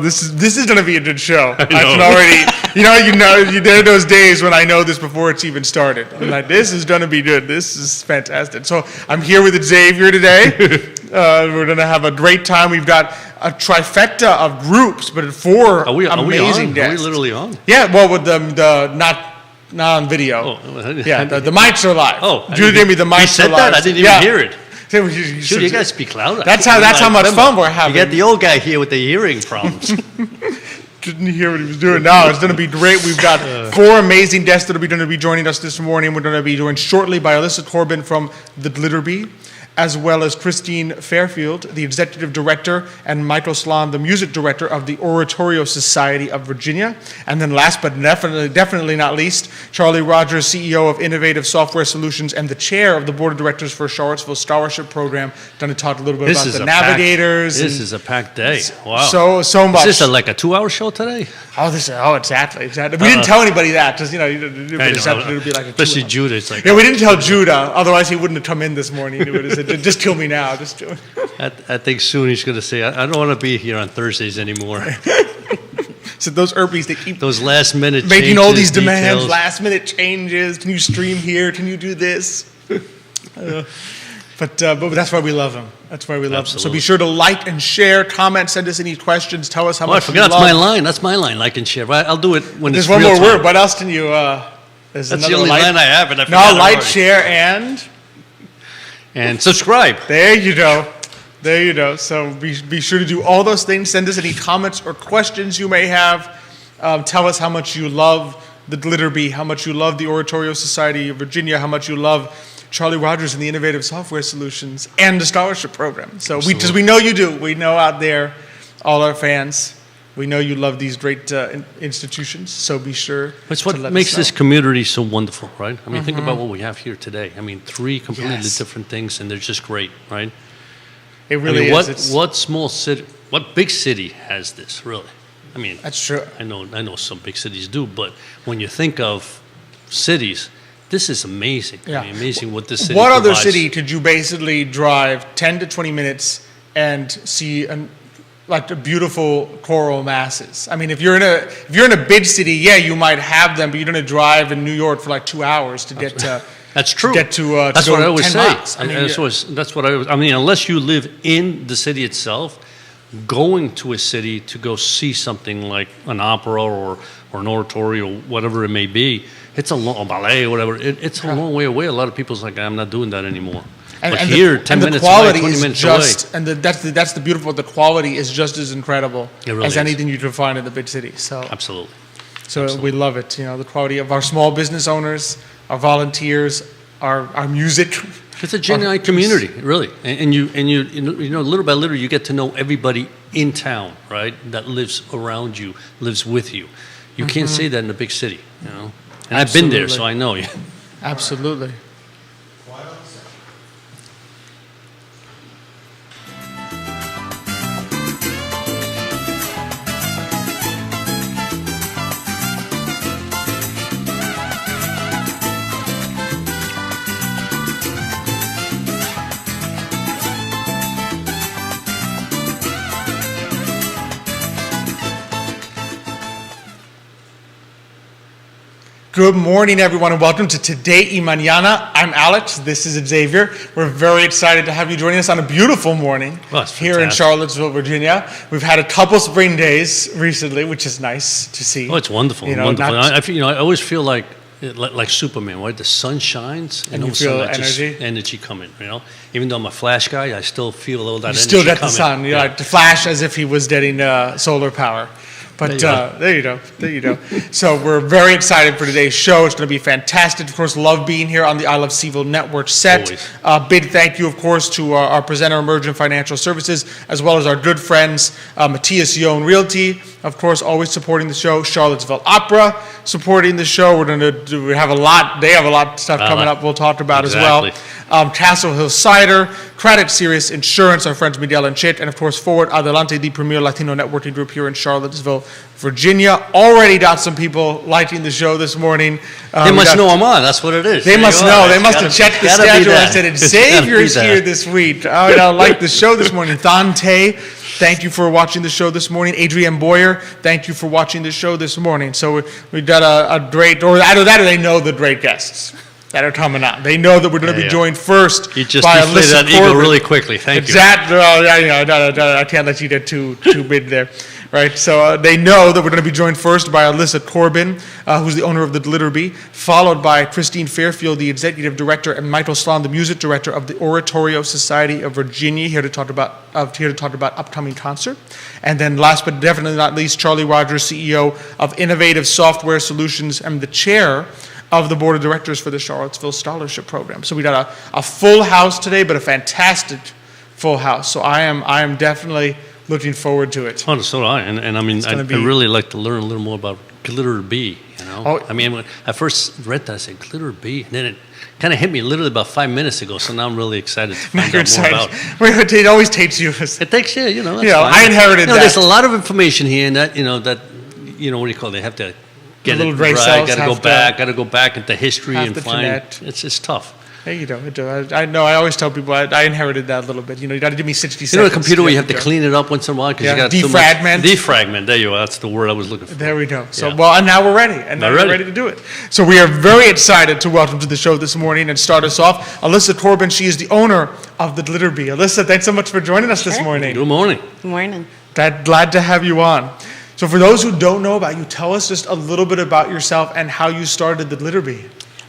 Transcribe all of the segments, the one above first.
This is going to be a good show. I know. can already, there are those days when I know this before it's even started. I'm like, this is going to be good. This is fantastic. So I'm here with Xavier today. We're going to have a great time. We've got a trifecta of groups, but four Are we amazing on? guests. Are we literally on? Yeah, well, with the not on video. Oh, Yeah, the mics are live. Oh, Judah gave me the mics He said are live. that? I didn't even hear it. Sure, You guys speak louder. That's how much fun we're having. You got the old guy here with the hearing problems. Didn't hear what he was doing. No, it's going to be great. We've got four amazing guests that are going to be joining us this morning. We're going to be joined shortly by Alyssa Corbin from the Glitter Bee, as well as Christine Fairfield, the Executive Director, and Michael Sloan, the Music Director of the Oratorio Society of Virginia. And then last but definitely not least, Charlie Rogers, CEO of Innovative Software Solutions and the Chair of the Board of Directors for Charlottesville Scholarship Program. Going to talk a little bit about the Navigators. This is a packed day. Wow. So much. Is this like a 2-hour show today? Exactly. We didn't tell anybody that, just, it'd be like a 2 Especially Judah. It's like, yeah, we didn't tell Judah, otherwise he wouldn't have come in this morning. He would have said, just kill me now. Just do it. I think soon he's going to say, I don't want to be here on Thursdays anymore. So those Erpies, they keep Those last minute making changes, all these demands, details. last minute changes. Can you stream here? Can you do this? But that's why we love them. That's why we love them. So be sure to like and share, comment, send us any questions, tell us how much I forgot. you That's love. my line. That's my line. Like and share. I'll do it when There's it's one real more time. word. What else can you? There's That's another the only line I have, and I No, forgot like, already. share, and subscribe. there you go. There you go. So be sure to do all those things. Send us any comments or questions you may have. Tell us how much you love the Glitter Bee, how much you love the Oratorio Society of Virginia, how much you love Charlie Rogers and the Innovative Software Solutions and the Scholarship Program. So we know you do. We know out there, all our fans, we know you love these great institutions. So be sure That's to what let makes us this know. community so wonderful, right? I mean, think about what we have here today. I mean, 3 completely Yes. different things, and they're just great, right? It really I mean, is. what small city, what big city has this, really? I mean, That's true. I know some big cities do, but when you think of cities, this is amazing. Yeah. I mean, amazing what this city What other provides. city could you basically drive 10 to 20 minutes and see like the beautiful choral masses? I mean, if you're in a big city, yeah, you might have them, but you're going to drive in New York for like 2 hours to get to. That's true. Get to that's go what I always 10 say. miles. I mean, That's what I mean, unless you live in the city itself, going to a city to go see something like an opera or an oratorio, whatever it may be, it's a long ballet, whatever. It's a long way away. A lot of people's like, I'm not doing that anymore. But here, 10 minutes away, 20 minutes away. And that's the beautiful. The quality is just as incredible It really as is. anything you can find in the big city. So Absolutely. So we love it. The quality of our small business owners, our volunteers, our music. It's a genuine community, really, and you little by little you get to know everybody in town, right? That lives around you, lives with you. You can't say that in a big city, And I've been there, so I know. Absolutely. Good morning, everyone, and welcome to Today y Mañana. I'm Alex. This is Xavier. We're very excited to have you joining us on a beautiful morning here in Charlottesville, Virginia. We've had a couple spring days recently, which is nice to see. Oh, it's wonderful. Wonderful. I always feel like Superman, right? The sun shines, and all you of a sudden feel I just energy coming. Even though I'm a flash guy, I still feel all that energy still get coming. the sun. You like to flash as if he was getting solar power. But there you go. So we're very excited for today's show. It's going to be fantastic. Of course, love being here on the I Love CVille Network set. Big thank you, of course, to our presenter, Emergent Financial Services, as well as our good friends, Matthias Yohn Realty, of course, always supporting the show. Charlottesville Opera supporting the show. We have a lot. They have a lot of stuff coming up. We'll talk about as well. Castle Hill Cider, Credit Serious Insurance, our friends Miguel and Chit, and of course Forward Adelante, the premier Latino networking group here in Charlottesville, Virginia. Already got some people liking the show this morning. They must know I'm on. That's what it is. They There must you know. are. They It's must gotta- have checked the gotta be schedule and that. said, It's gotta Xavier's be that. here this week. I like the show this morning. Dante, thank you for watching the show this morning. Adrienne Boyer, thank you for watching the show this morning. So we've got a great, or either that or they know the great guests that are coming on. They know that we're going to be Yeah. joined first You just by deflated Alyssa that ego Corbin. really quickly. Thank you. Exactly. I can't let you get too big there, right? So they know that we're going to be joined first by Alyssa Corbin, who's the owner of the Glitterbee, followed by Christine Fairfield, the executive director, and Michael Sloan, the music director of the Oratorio Society of Virginia, here to talk about upcoming concert. And then last but definitely not least, Charlie Rogers, CEO of Innovative Software Solutions and the chair of the board of directors for the Charlottesville Scholarship Program. So we got a full house today, but a fantastic full house. So I am definitely looking forward to it. Oh, so do I. And I mean, I gonna be- really like to learn a little more about Glitterbee, you know? Oh. I mean, when I first read that, I said, Glitterbee. And then it kind of hit me literally about 5 minutes ago. So now I'm really excited to Now find you're out more excited. about Well, it always takes you. it. Takes, yeah, you know, that's Yeah, fine. I inherited You know, that. There's a lot of information here and that, what do you call it? They have to get little it gray right. cells Got to have go to- back into history have and to find. connect. It's tough. There you go. I know. I always tell people I inherited that a little bit. You know, you got to give me 60 seconds. You know, a computer where you have to go. clean it up once in a while because Yeah, you got too defragment. much. Defragment. There you are. That's the word I was looking for. There we go. So, Yeah. well, and now we're ready. And now We're we're ready. ready to do it. So we are very excited to welcome to the show this morning and start us off, Alyssa Corbin. She is the owner of the Glitterbee. Alyssa, thanks so much for joining us this Sure. morning. Good morning. Good morning. Glad to have you on. So for those who don't know about you, tell us just a little bit about yourself and how you started the Glitterbee.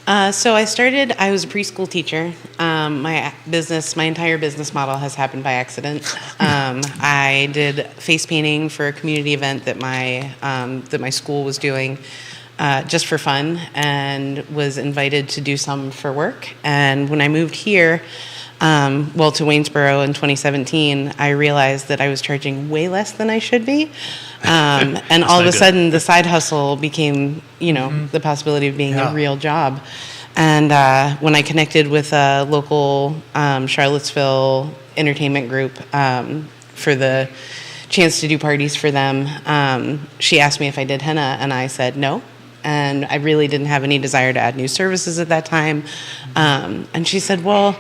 I was a preschool teacher. My entire business model has happened by accident. I did face painting for a community event that my school was doing just for fun, and was invited to do some for work. And when I moved here, to Waynesboro in 2017, I realized that I was charging way less than I should be. And all of not a good. sudden, the side hustle became, the possibility of being Yeah. a real job. And when I connected with a local Charlottesville entertainment group for the chance to do parties for them, she asked me if I did henna, and I said no. And I really didn't have any desire to add new services at that time. And she said, well,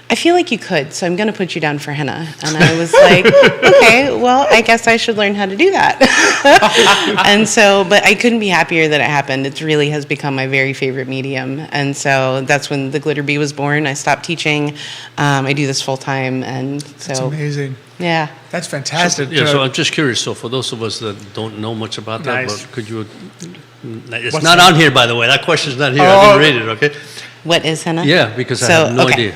I feel like you could, so I'm going to put you down for henna. And I was like, okay, well, I guess I should learn how to do that. And so, but I couldn't be happier that it happened. It really has become my very favorite medium. And so that's when the Glitterbee was born. I stopped teaching. I do this full time. And That's so, amazing. yeah. That's fantastic. Yeah, so I'm just curious. So for those of us that don't know much about that, Nice. but could you? It's What's not that? on here, by the way. That question's not here. I Oh. didn't read it. Okay. What is henna? Yeah, because I have no idea.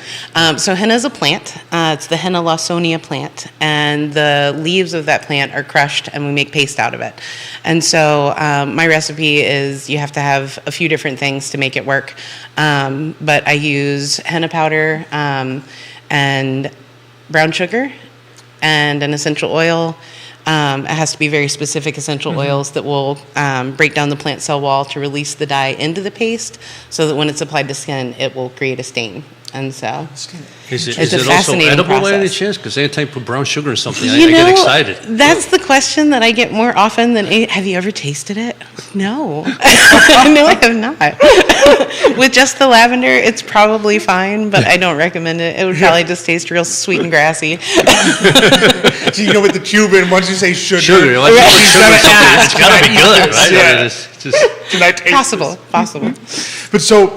So henna is a plant. It's the Henna lawsonia plant, and the leaves of that plant are crushed, and we make paste out of it. And so my recipe is you have to have a few different things to make it work, but I use henna powder and brown sugar and an essential oil. It has to be very specific essential oils that will break down the plant cell wall to release the dye into the paste, so that when it's applied to skin, it will create a stain. And so, Is It's it a also fascinating edible by any process. chance? Because anytime you put brown sugar in something, I you know, get excited. that's the question that I get more often than have you ever tasted it? No, no, I have not. With just the lavender, it's probably fine, but I don't recommend it. It would probably just taste real sweet and grassy. So, you know, with the Cuban, once you say sugar, Sugar, like you put sugar in something, it's got to be good, right? Yeah. I mean, it's just, can I taste Possible. But so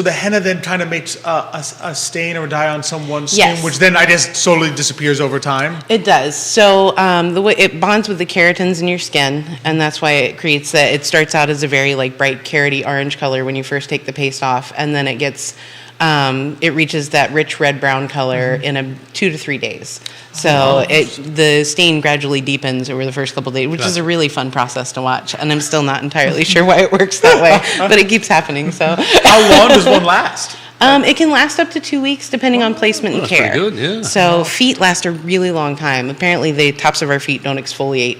the henna then kind of makes a stain or a dye on someone's skin, Yes. which then I guess slowly disappears over time. It does. So the way it bonds with the keratins in your skin, and that's why it creates that. It starts out as a very like bright carroty orange color when you first take the paste off, and then it gets it reaches that rich red brown color in 2 to 3 days. So the stain gradually deepens over the first couple of days, which is a really fun process to watch. And I'm still not entirely sure why it works that way, but it keeps happening. So How long does one last? it can last up to 2 weeks depending on placement and that's pretty care. good, yeah. So feet last a really long time. Apparently the tops of our feet don't exfoliate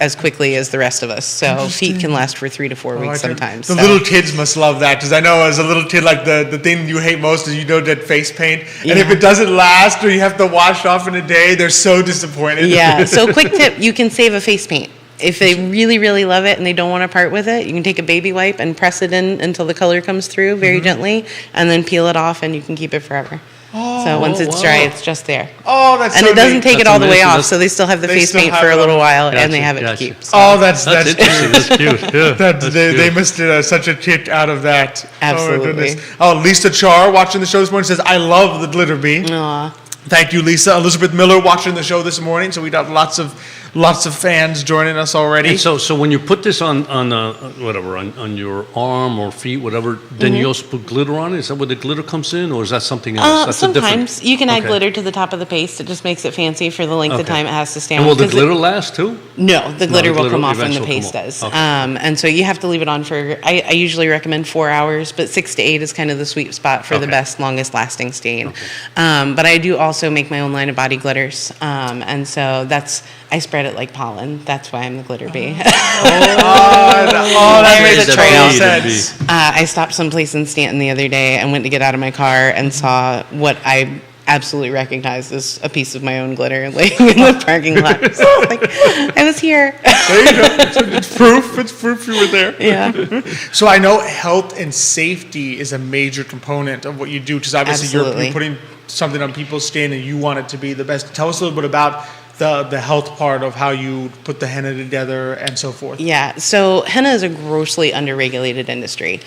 as quickly as the rest of us. So feet can last for 3 to 4 Oh, I weeks can- sometimes. The so. little kids must love that because I know as a little kid, like the thing you hate most is that face paint, and if Yeah. it doesn't last or you have to wash off in a day, they're so disappointed. Yeah. So quick tip: you can save a face paint. If they really, really love it and they don't want to part with it, you can take a baby wipe and press it in until the color comes through very gently, and then peel it off, and you can keep it forever. So once it's dry, wow. it's just there. Oh, that's And so it doesn't neat. take it That's all the way amazing. off, That's- so they still have the They face still paint have for it a little on. while, and Gotcha, they have it gotcha. to keep. So. Oh, that's That's interesting. That's cute. Yeah. That they cute. must get such a kick out of that. Absolutely. Oh, my goodness. Oh, Lisa Char watching the show this morning says, "I love the glitter bee." Aw. Thank you, Lisa. Elizabeth Miller watching the show this morning. So we got lots of fans joining us already. And so when you put this on whatever on your arm or feet, whatever, then you also put glitter on it. Is that where the glitter comes in, or is that something else? That's a different- Sometimes you can add Okay. glitter to the top of the paste. It just makes it fancy for the length of Okay. time it has to stay on. And will the 'cause glitter last too? No, the glitter will glitter come off when the eventually will paste come does. off. Okay. And so you have to leave it on for, I usually recommend 4 hours, but 6 to 8 is kind of the sweet spot for the Okay. best, longest lasting stain. But I do also make my own line of body glitters. And so I spread it like pollen. That's why I'm the glitter bee. Oh, that There's makes a total trail. sense. I stopped someplace in Stanton the other day and went to get out of my car and saw what I absolutely recognized as a piece of my own glitter laying in the parking lot. So I was like, I was here. There you go. It's proof. It's proof you were there. Yeah. So I know health and safety is a major component of what you do because obviously you're Absolutely. putting something on people's skin and you want it to be the best. Tell us a little bit about the health part of how you put the henna together and so forth. Yeah, so henna is a grossly underregulated industry.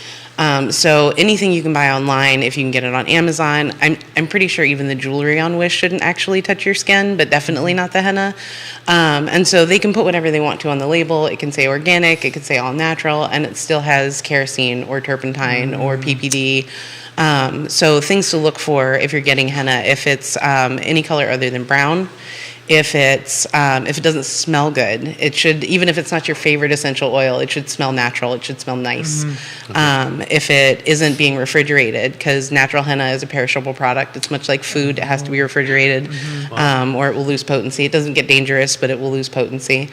So anything you can buy online, if you can get it on Amazon, I'm pretty sure even the jewelry on Wish shouldn't actually touch your skin, but definitely not the henna. And so they can put whatever they want to on the label. It can say organic, it can say all natural, and it still has kerosene or turpentine or PPD. So things to look for if you're getting henna, if it's any color other than brown. If it doesn't smell good, it should, even if it's not your favorite essential oil, it should smell natural. It should smell nice. If it isn't being refrigerated, because natural henna is a perishable product, it's much like food. It has to be refrigerated, or it will lose potency. It doesn't get dangerous, but it will lose potency.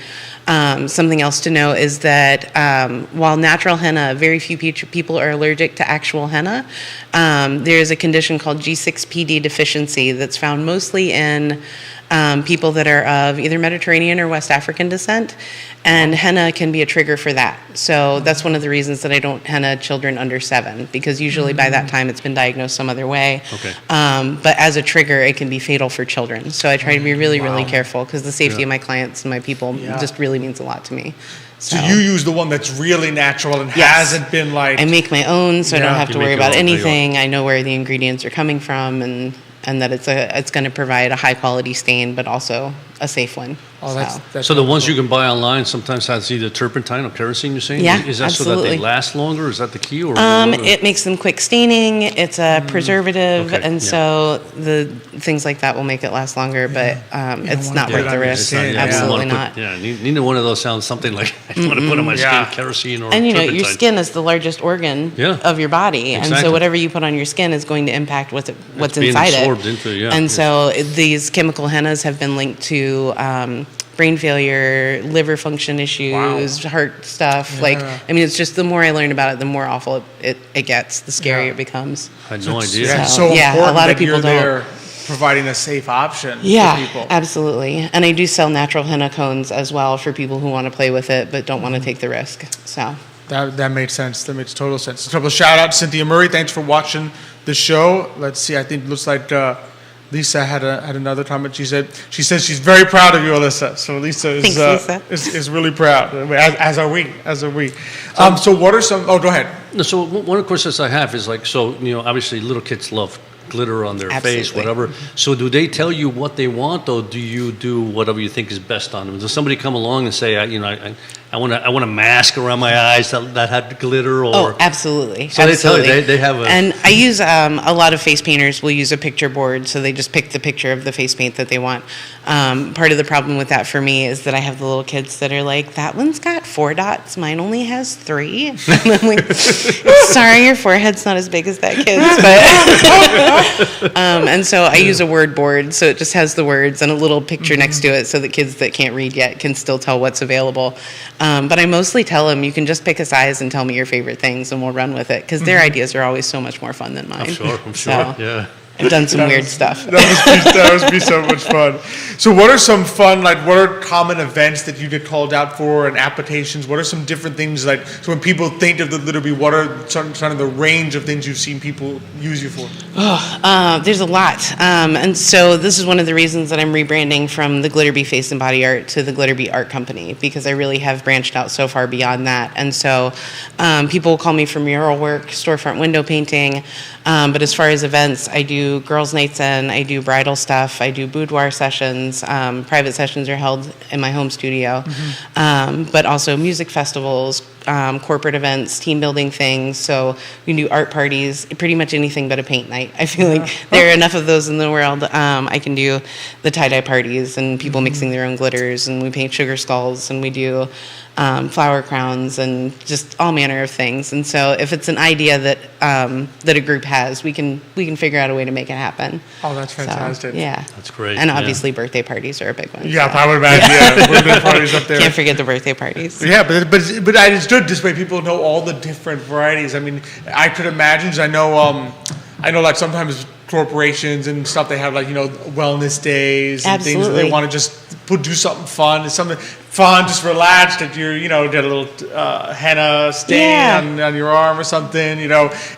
Something else to know is that while natural henna, very few people are allergic to actual henna. There's a condition called G6PD deficiency that's found mostly in people that are of either Mediterranean or West African descent, and henna can be a trigger for that. So that's one of the reasons that I don't henna children under 7, because usually by that time it's been diagnosed some other way. Okay. But as a trigger, it can be fatal for children. So I try to be really, really careful, because the safety of my clients and my people just really means a lot to me. So you use the one that's really natural and Yes. hasn't been like. I make my own, so I Yeah. don't have You to make worry your about own, there you go. anything. I know where the ingredients are coming from, and that it's going to provide a high quality stain, but also a safe one. Oh, that's So the ones you can buy online sometimes has either turpentine or kerosene, you're saying? Yeah, Is that so that absolutely. they last longer? Is that the key? Or It makes them quick staining. It's a preservative, Okay, and yeah. so the things like that will make it last longer. But it's wanna not put it worth on the your risk. skin, yeah. you Absolutely wanna not. put- yeah, neither one of those sounds something like I want to put on my skin Yeah. kerosene or And you know, your turpentine. skin is the largest organ Yeah. of your body, and Exactly. so whatever you put on your skin is going to impact what's being inside absorbed it. into, yeah. And so these chemical hennas have been linked to brain failure, liver function issues, heart stuff. Like, I mean, it's just the more I learn about it, the more awful it gets, the scarier Yeah. it becomes. I had no idea. Yeah, it's So, so yeah, a important lot of that you're people don't. there providing a safe option Yeah, for people. absolutely. And I do sell natural henna cones as well for people who want to play with it but don't want to take the risk. So. That made sense. That makes total sense. A couple of shout out to Cynthia Murray. Thanks for watching the show. Let's see. I think it looks like Lisa had another comment. She says she's very proud of you, Alyssa. So Lisa is Thanks, Lisa. is really proud. As are we. As are we. So what are some? Oh, go ahead. No, so one of the questions I have is like, so, you know, obviously little kids love glitter on their face, Absolutely. whatever. So do they tell you what they want, or do you do whatever you think is best on them? Does somebody come along and say, I want a mask around my eyes that had glitter or. Oh, absolutely. So they tell you absolutely. they have a. And I use a lot of face painters will use a picture board, so they just pick the picture of the face paint that they want. Part of the problem with that for me is that I have the little kids that are like, that one's got 4 dots, mine only has 3. And I'm like, sorry, your forehead's not as big as that kid's, but and so I use a word board, so it just has the words and a little picture next to it, so that kids that can't read yet can still tell what's available. But I mostly tell them, you can just pick a size and tell me your favorite things, and we'll run with it, because their ideas are always so much more fun than mine. I'm sure. So, Yeah. I've done some weird stuff. That must be so much fun. So what are some fun, like, what are common events that you get called out for and applications? What are some different things, like, so when people think of the Glitterbee, what are some of the range of things you've seen people use you for? There's a lot. And so this is one of the reasons that I'm rebranding from the Glitterbee Face and Body Art to the Glitterbee Art Company, because I really have branched out so far beyond that. And so people call me for mural work, storefront window painting. But as far as events, I do girls' nights in, I do bridal stuff, I do boudoir sessions. Private sessions are held in my home studio. But also music festivals, corporate events, team building things. So we can do art parties, pretty much anything but a paint night. I feel like there are enough of those in the world. I can do the tie-dye parties and people mixing their own glitters, and we paint sugar skulls, and we do flower crowns, and just all manner of things. And so if it's an idea that that a group has, we can figure out a way to make it happen. Oh, that's fantastic. So, yeah. That's great. And yeah. obviously birthday parties are a big one. Yeah, so. I would imagine, yeah, birthday parties up there. Can't forget the birthday parties. Yeah, but I understood this way people know all the different varieties. I mean, I could imagine. I know like sometimes corporations and stuff, they have, like, wellness days and things, and they Absolutely. want to just do something fun. It's something fun, just relaxed, that you're, get a little henna stain Yeah. on your arm or something. It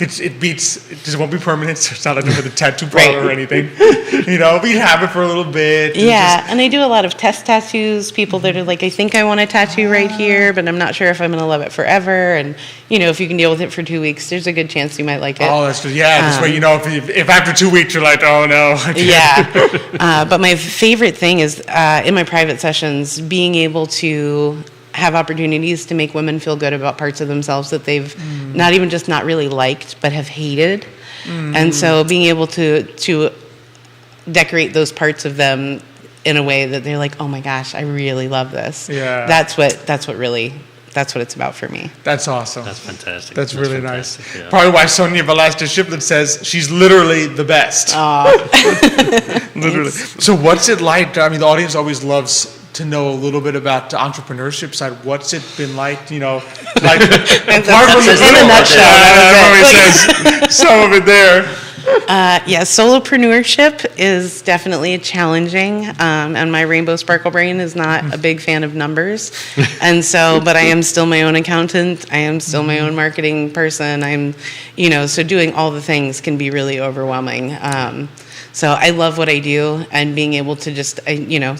just won't be permanent. So it's not like with a tattoo parlor or Right. anything. We can have it for a little bit. and Yeah, and I do a lot of test tattoos, people that are like, I think I want a tattoo right here, but I'm not sure if I'm going to love it forever. And, if you can deal with it for 2 weeks, there's a good chance you might like it. Oh, that's good. Yeah, this way, if after 2 weeks you're like, oh no. I can't. Yeah. But my favorite thing is in my private sessions, being able to have opportunities to make women feel good about parts of themselves that they've not even just not really liked, but have hated. And so being able to decorate those parts of them in a way that they're like, oh my gosh, I really love this. Yeah. That's what it's about for me. That's awesome. That's fantastic. That's really fantastic, nice. yeah. Probably why Sonia Velasquez Shiplet says she's literally the best. Literally. So what's it like? I mean, the audience always loves to know a little bit about the entrepreneurship side. What's it been like, like apart from the in a nutshell, that always says some of it there. Yeah, solopreneurship is definitely challenging, and my rainbow sparkle brain is not a big fan of numbers, and so, but I am still my own accountant, I am still my own marketing person, so doing all the things can be really overwhelming. So I love what I do, and being able to just,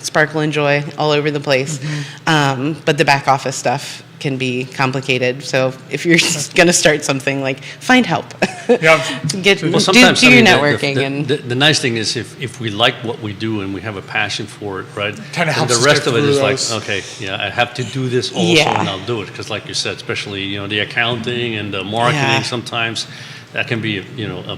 sparkle and joy all over the place, but the back office stuff can be complicated. So if you're going to start something, like, find help. Yeah. Well, sometimes do I your mean, networking. and the nice thing is if we like what we do and we have a passion for it, right? Kinda then helps the us rest get of it through is those. like, okay, yeah, I have to do this also, Yeah. and I'll do it because, like you said, especially the accounting and the marketing, Yeah. sometimes that can be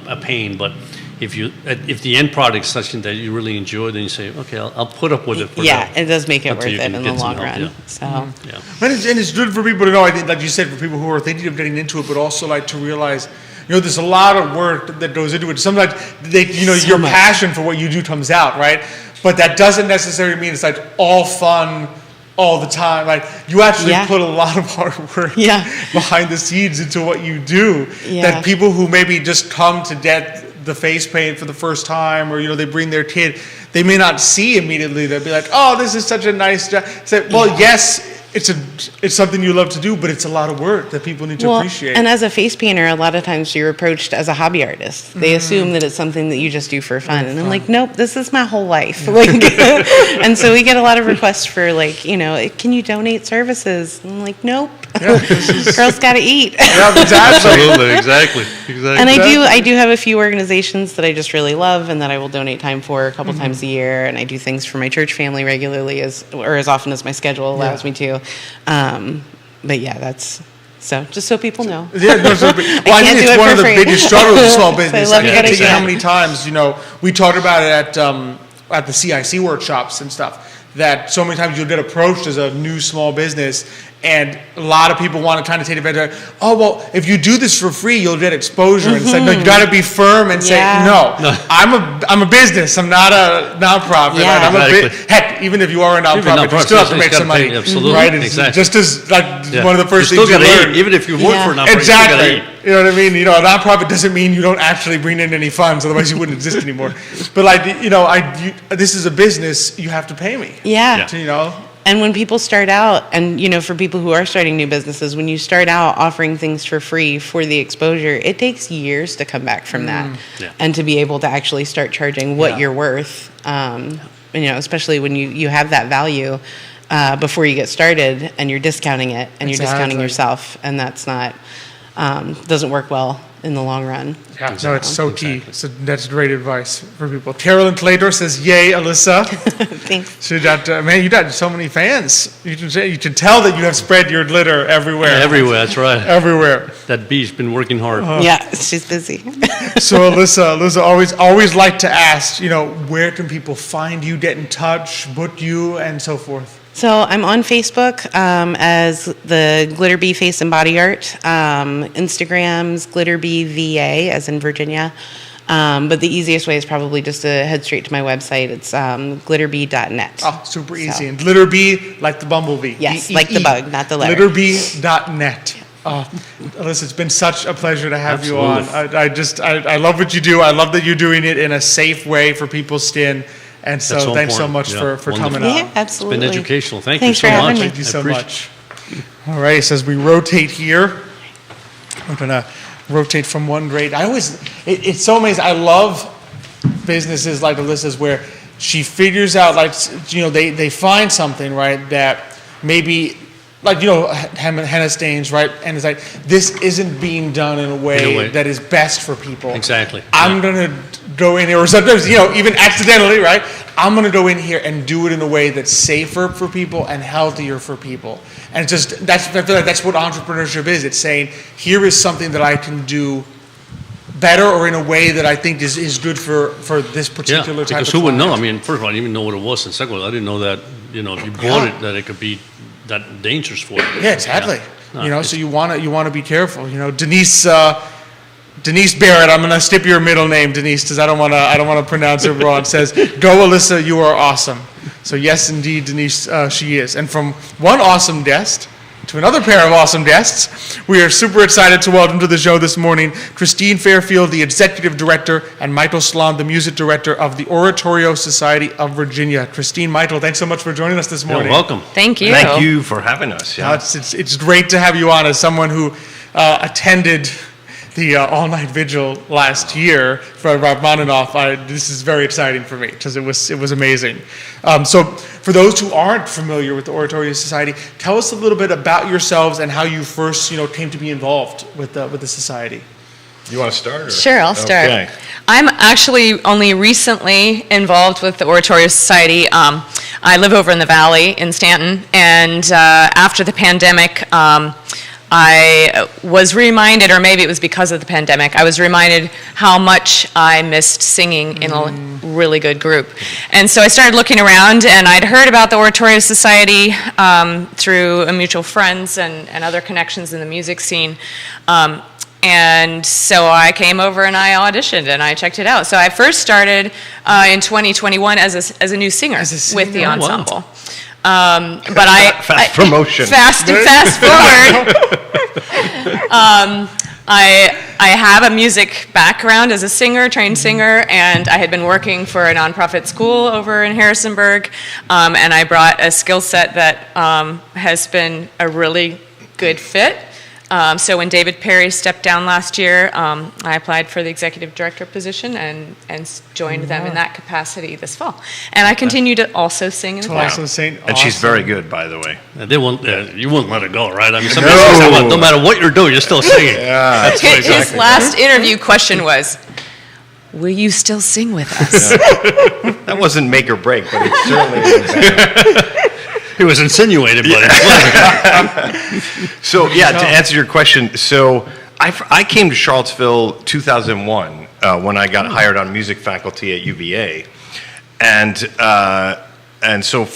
a pain, but. If the end product is something that you really enjoy, then you say, okay, I'll put up with it for yeah, now. it does make it Until worth you it can in the get some long help, run. yeah. So. Yeah. And it's good for people to know, I think, like you said, for people who are thinking of getting into it, but also like to realize, there's a lot of work that goes into it. Sometimes So your much. passion for what you do comes out, right? But that doesn't necessarily mean it's like all fun all the time. Like, you actually Yeah. put a lot of hard work Yeah. behind the scenes into what you do. Yeah. That people who maybe just come to get the face paint for the first time, or they bring their kid, they may not see immediately. They'll be like, oh, this is such a nice job. Say, well, yes, it's something you love to do, but it's a lot of work that people need to appreciate. And as a face painter, a lot of times you're approached as a hobby artist. They assume that it's something that you just do for fun. And I'm like, nope, this is my whole life. Like, and so we get a lot of requests for, like, can you donate services? And I'm like, nope. Girls got to eat. Yeah, exactly. Absolutely, exactly. And I do have a few organizations that I just really love and that I will donate time for a couple times a year. And I do things for my church family regularly, as often as my schedule allows me to. But yeah, that's just so people know. Yeah, no, well, I can't think do it's it one for of the free. biggest struggles of small So I business. love I you can't guys tell you how again. many times, we talked about it at the CIC workshops and stuff, that so many times you'll get approached as a new small business, and a lot of people want to kind of take advantage of, oh, well, if you do this for free, you'll get exposure. And it's like, no, you got to be firm and say, Yeah. no, I'm a business. I'm not a nonprofit. Yeah. Right? Exactly. Heck, even if you are a nonprofit, you nonprofit, still have to you make gotta some money. pay, absolutely. Right? It's Exactly. just as like Yeah. one of the first you still things you gotta learn. eat, even if you work Yeah. for a nonprofit. Exactly. You still gotta eat. You know what I mean? A nonprofit doesn't mean you don't actually bring in any funds, otherwise you wouldn't exist anymore. But this is a business, you have to pay me. Yeah. To, And when people start out, and for people who are starting new businesses, when you start out offering things for free for the exposure, it takes years to come back from that, Yeah. and to be able to actually start charging what Yeah. you're worth. Especially when you have that value before you get started, and you're discounting it, and you're discounting Exactly. yourself, and that's not doesn't work well in the long run. Yeah, no, it's so key. So that's great advice for people. Carolyn Claytor says, "Yay, Alyssa!" Thanks. So you got so many fans. You can tell that you have spread your glitter everywhere. Everywhere, that's right. Everywhere. That bee's been working hard. Yeah, she's busy. So Alyssa always like to ask, where can people find you, get in touch, book you, and so forth. So I'm on Facebook as the Glitter Bee Face and Body Art. Instagram's Glitter Bee VA, as in Virginia. But the easiest way is probably just to head straight to my website. It's glitterbee.net. Oh, super easy. So- And Glitter Bee, like the bumblebee. Yes, BEE. like the bug, not the letter. Glitterbee.net. Alyssa, it's been such a pleasure to have you on. I love what you do. I love that you're doing it in a safe way for people's skin. And so That's so thanks so important. much Yeah, for wonderful. coming Yeah, on. absolutely. It's been educational. Thank Thanks you so for having much. me. Thank you so I appreciate much. All right, so as we rotate here, I'm gonna rotate from one grade. It's so amazing. I love businesses like Alyssa's where she figures out, they find something, right, that maybe, henna stains, right, and it's like, this isn't being done in a way that is best for people. Exactly. I'm gonna go in here, or sometimes, even accidentally, right? I'm gonna go in here and do it in a way that's safer for people and healthier for people. And I feel like that's what entrepreneurship is. It's saying, here is something that I can do better or in a way that I think is good for this particular type of because who would know? I client. mean, first of all, I didn't even know what it was, and second of all, I didn't know that, if you bought it, that it could be that dangerous for you. Yeah, exactly. No, So you wanna be careful. Denise Barrett, I'm gonna skip your middle name, Denise, because I don't wanna pronounce it wrong. Says, "Go, Alyssa, you are awesome." So yes, indeed, Denise, she is. And from one awesome guest to another pair of awesome guests, we are super excited to welcome to the show this morning Christine Fairfield, the Executive Director, and Michael Sloan, the Music Director of the Oratorio Society of Virginia. Christine, Michael, thanks so much for joining us this Yeah, morning. welcome. Thank you. Thank you for having us. No, it's great to have you on as someone who attended the all-night vigil last year for Rachmaninoff. This is very exciting for me because it was amazing. So for those who aren't familiar with the Oratorio Society, tell us a little bit about yourselves and how you first came to be involved with the society. You want to start? Or? Sure, I'll start. Okay. I'm actually only recently involved with the Oratorio Society. I live over in the Valley in Stanton, and after the pandemic, I was reminded, or maybe it was because of the pandemic, I was reminded how much I missed singing in a really good group. And so I started looking around, and I'd heard about the Oratorio Society through mutual friends and other connections in the music scene. And so I came over and I auditioned and I checked it out. So I first started in 2021 as a new singer, As a singer? with the Oh, wow. ensemble. But Fast promotion. Fast forward. I have a music background as a singer, trained singer, and I had been working for a nonprofit school over in Harrisonburg, and I brought a skill set that has been a really good fit. So when David Perry stepped down last year, I applied for the executive director position and joined them in that capacity this fall. And I continue to also sing in the choir. Also saying, And she's very good, by the way. They won't. You wouldn't let it go, right? I mean, somebody says that, well, no matter what you're doing, you're still singing. Yeah. That's right, His exactly. last interview question was, "Will you still sing with us?" That wasn't make or break, but it certainly was. He was insinuated, but So, yeah, to answer your question, so I came to Charlottesville 2001 when I got hired on music faculty at UVA. And so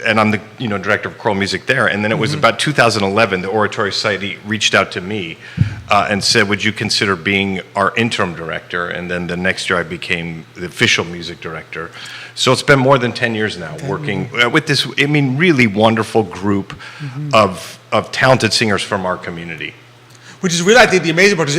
and I'm the director of choral music there. And then it was about 2011, the Oratory Society reached out to me and said, "Would you consider being our interim director?" And then the next year I became the official music director. So it's been more than 10 years now working with this, really wonderful group of talented singers from our community. Which is really, I think, the amazing part is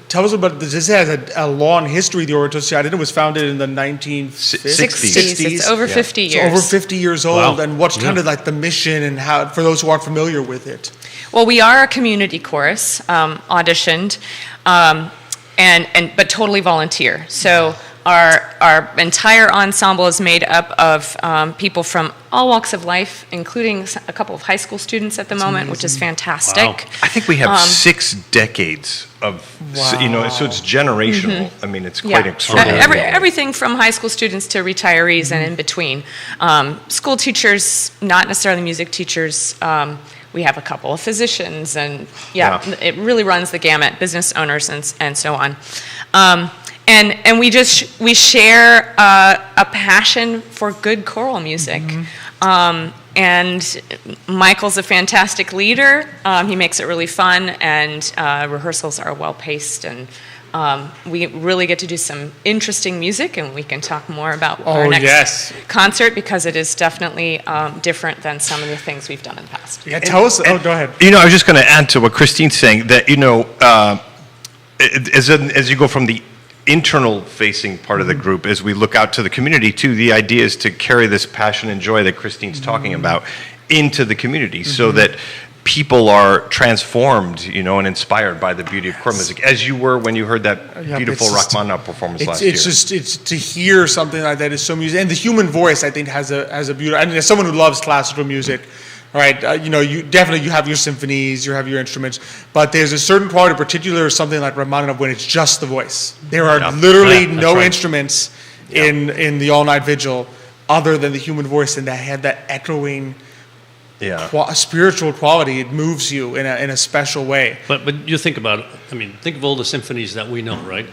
tell us about this. This has a long history, the Oratory Society. It was founded in the 1960s. It's over 50 years. So over 50 years old. Wow. And what's kind of like the mission and how, for those who aren't familiar with it? Well, we are a community chorus, auditioned, but totally volunteer. So our entire ensemble is made up of people from all walks of life, including a couple of high school students at the moment, which is fantastic. Wow. I think we have 6 decades of, so it's generational. I mean, it's quite extraordinary. Everything from high school students to retirees and in between. School teachers, not necessarily music teachers. We have a couple of physicians, and it really runs the gamut. Business owners and so on. And we share a passion for good choral music. And Michael's a fantastic leader. He makes it really fun, and rehearsals are well paced, and we really get to do some interesting music, and we can talk more about our next concert, because it is definitely different than some of the things we've done in the past. Yeah, tell us. Go ahead. I was just going to add to what Christine's saying, that, as you go from the internal facing part of the group, as we look out to the community too, the idea is to carry this passion and joy that Christine's talking about into the community, so that people are transformed, and inspired by the beauty of choral music, as you were when you heard that beautiful Rachmaninoff performance last year. It's to hear something like that is so music, and the human voice, I think, has a beauty. I mean, as someone who loves classical music, right? You definitely have your symphonies, you have your instruments, but there's a certain quality, particularly something like Rachmaninoff, when it's just the voice. There are literally no instruments in the all-night vigil other than the human voice, and that had that echoing spiritual quality. It moves you in a special way. But you think about it. I mean, think of all the symphonies that we know, right?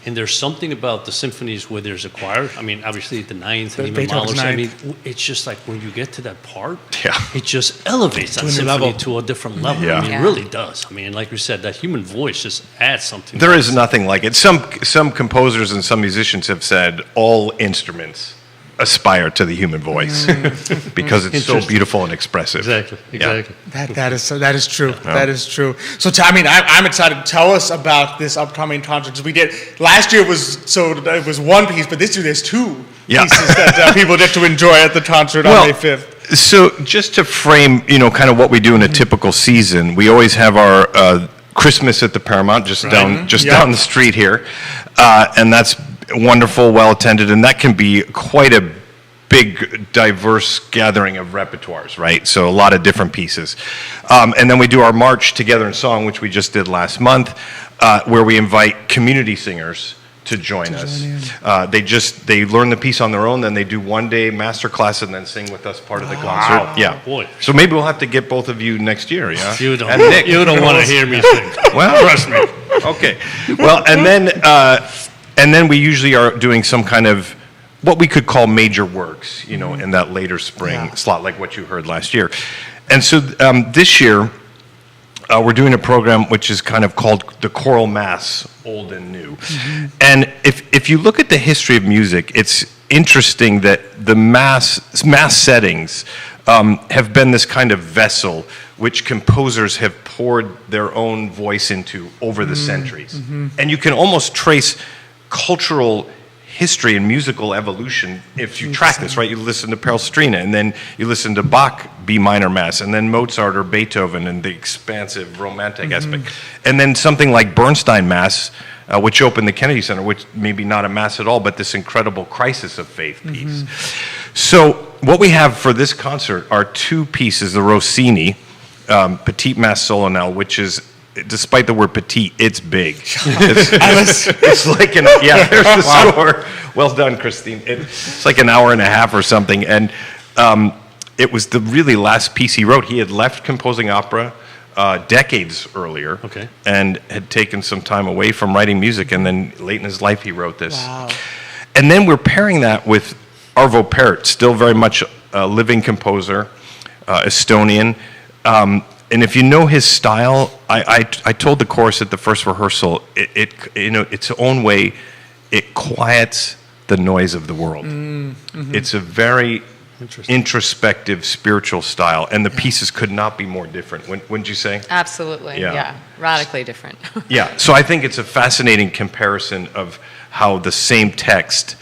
And there's something about the symphonies where there's a choir. I mean, obviously the Ninth and even Beethoven's Mahler. I mean, Ninth. it's just like when you get to that part, Yeah. it just elevates that a new symphony level. to a different level. Yeah. I mean, Yeah. it really does. I mean, like you said, that human voice just adds something. There is nothing like it. Some composers and some musicians have said all instruments aspire to the human voice because it's so Interesting. beautiful and expressive. Exactly. That is true. That is true. So I'm excited. Tell us about this upcoming concert. 'Cause we did last year it was one piece, but this year there's 2 pieces that people get to enjoy at the concert on May 5th. So just to frame, kind of what we do in a typical season, we always have our Christmas at the Paramount just down the street here, and that's wonderful, well attended, and that can be quite a big, diverse gathering of repertoires, right? So a lot of different pieces. And then we do our March Together in Song, which we just did last month, where we invite community singers to join us. They learn the piece on their own, then they do one-day master class and then sing with us part of the concert. Yeah. Boy. So maybe we'll have to get both of you next year, yeah? You don't. And Nick. You don't want to hear me sing. Well, Trust me. okay. Well, and then we usually are doing some kind of what we could call major works, in that later spring slot, like what you heard last year. And so this year, we're doing a program which is kind of called the Choral Mass, Old and New. And if you look at the history of music, it's interesting that the mass settings have been this kind of vessel which composers have poured their own voice into over the centuries. And you can almost trace cultural history and musical evolution if you track this, right? You listen to Palestrina, and then you listen to Bach B minor mass, and then Mozart or Beethoven and the expansive romantic aspect. And then something like Bernstein Mass, which opened the Kennedy Center, which maybe not a mass at all, but this incredible crisis of faith piece. So what we have for this concert are two pieces, the Rossini, Petite Mass Solennelle, which is, despite the word petite, it's big. It's like there's the score. Well done, Christine. It's like an hour and a half or something. And it was the really last piece he wrote. He had left composing opera decades earlier, and had taken some time away from writing music. And then late in his life, he wrote this. Wow. And then we're pairing that with Arvo Pärt, still very much a living composer, Estonian. And if you know his style, I told the chorus at the first rehearsal, its own way, it quiets the noise of the world. It's a very introspective, spiritual style, and the pieces could not be more different. Wouldn't you say? Absolutely, yeah. Radically different. Yeah, so I think it's a fascinating comparison of how the same text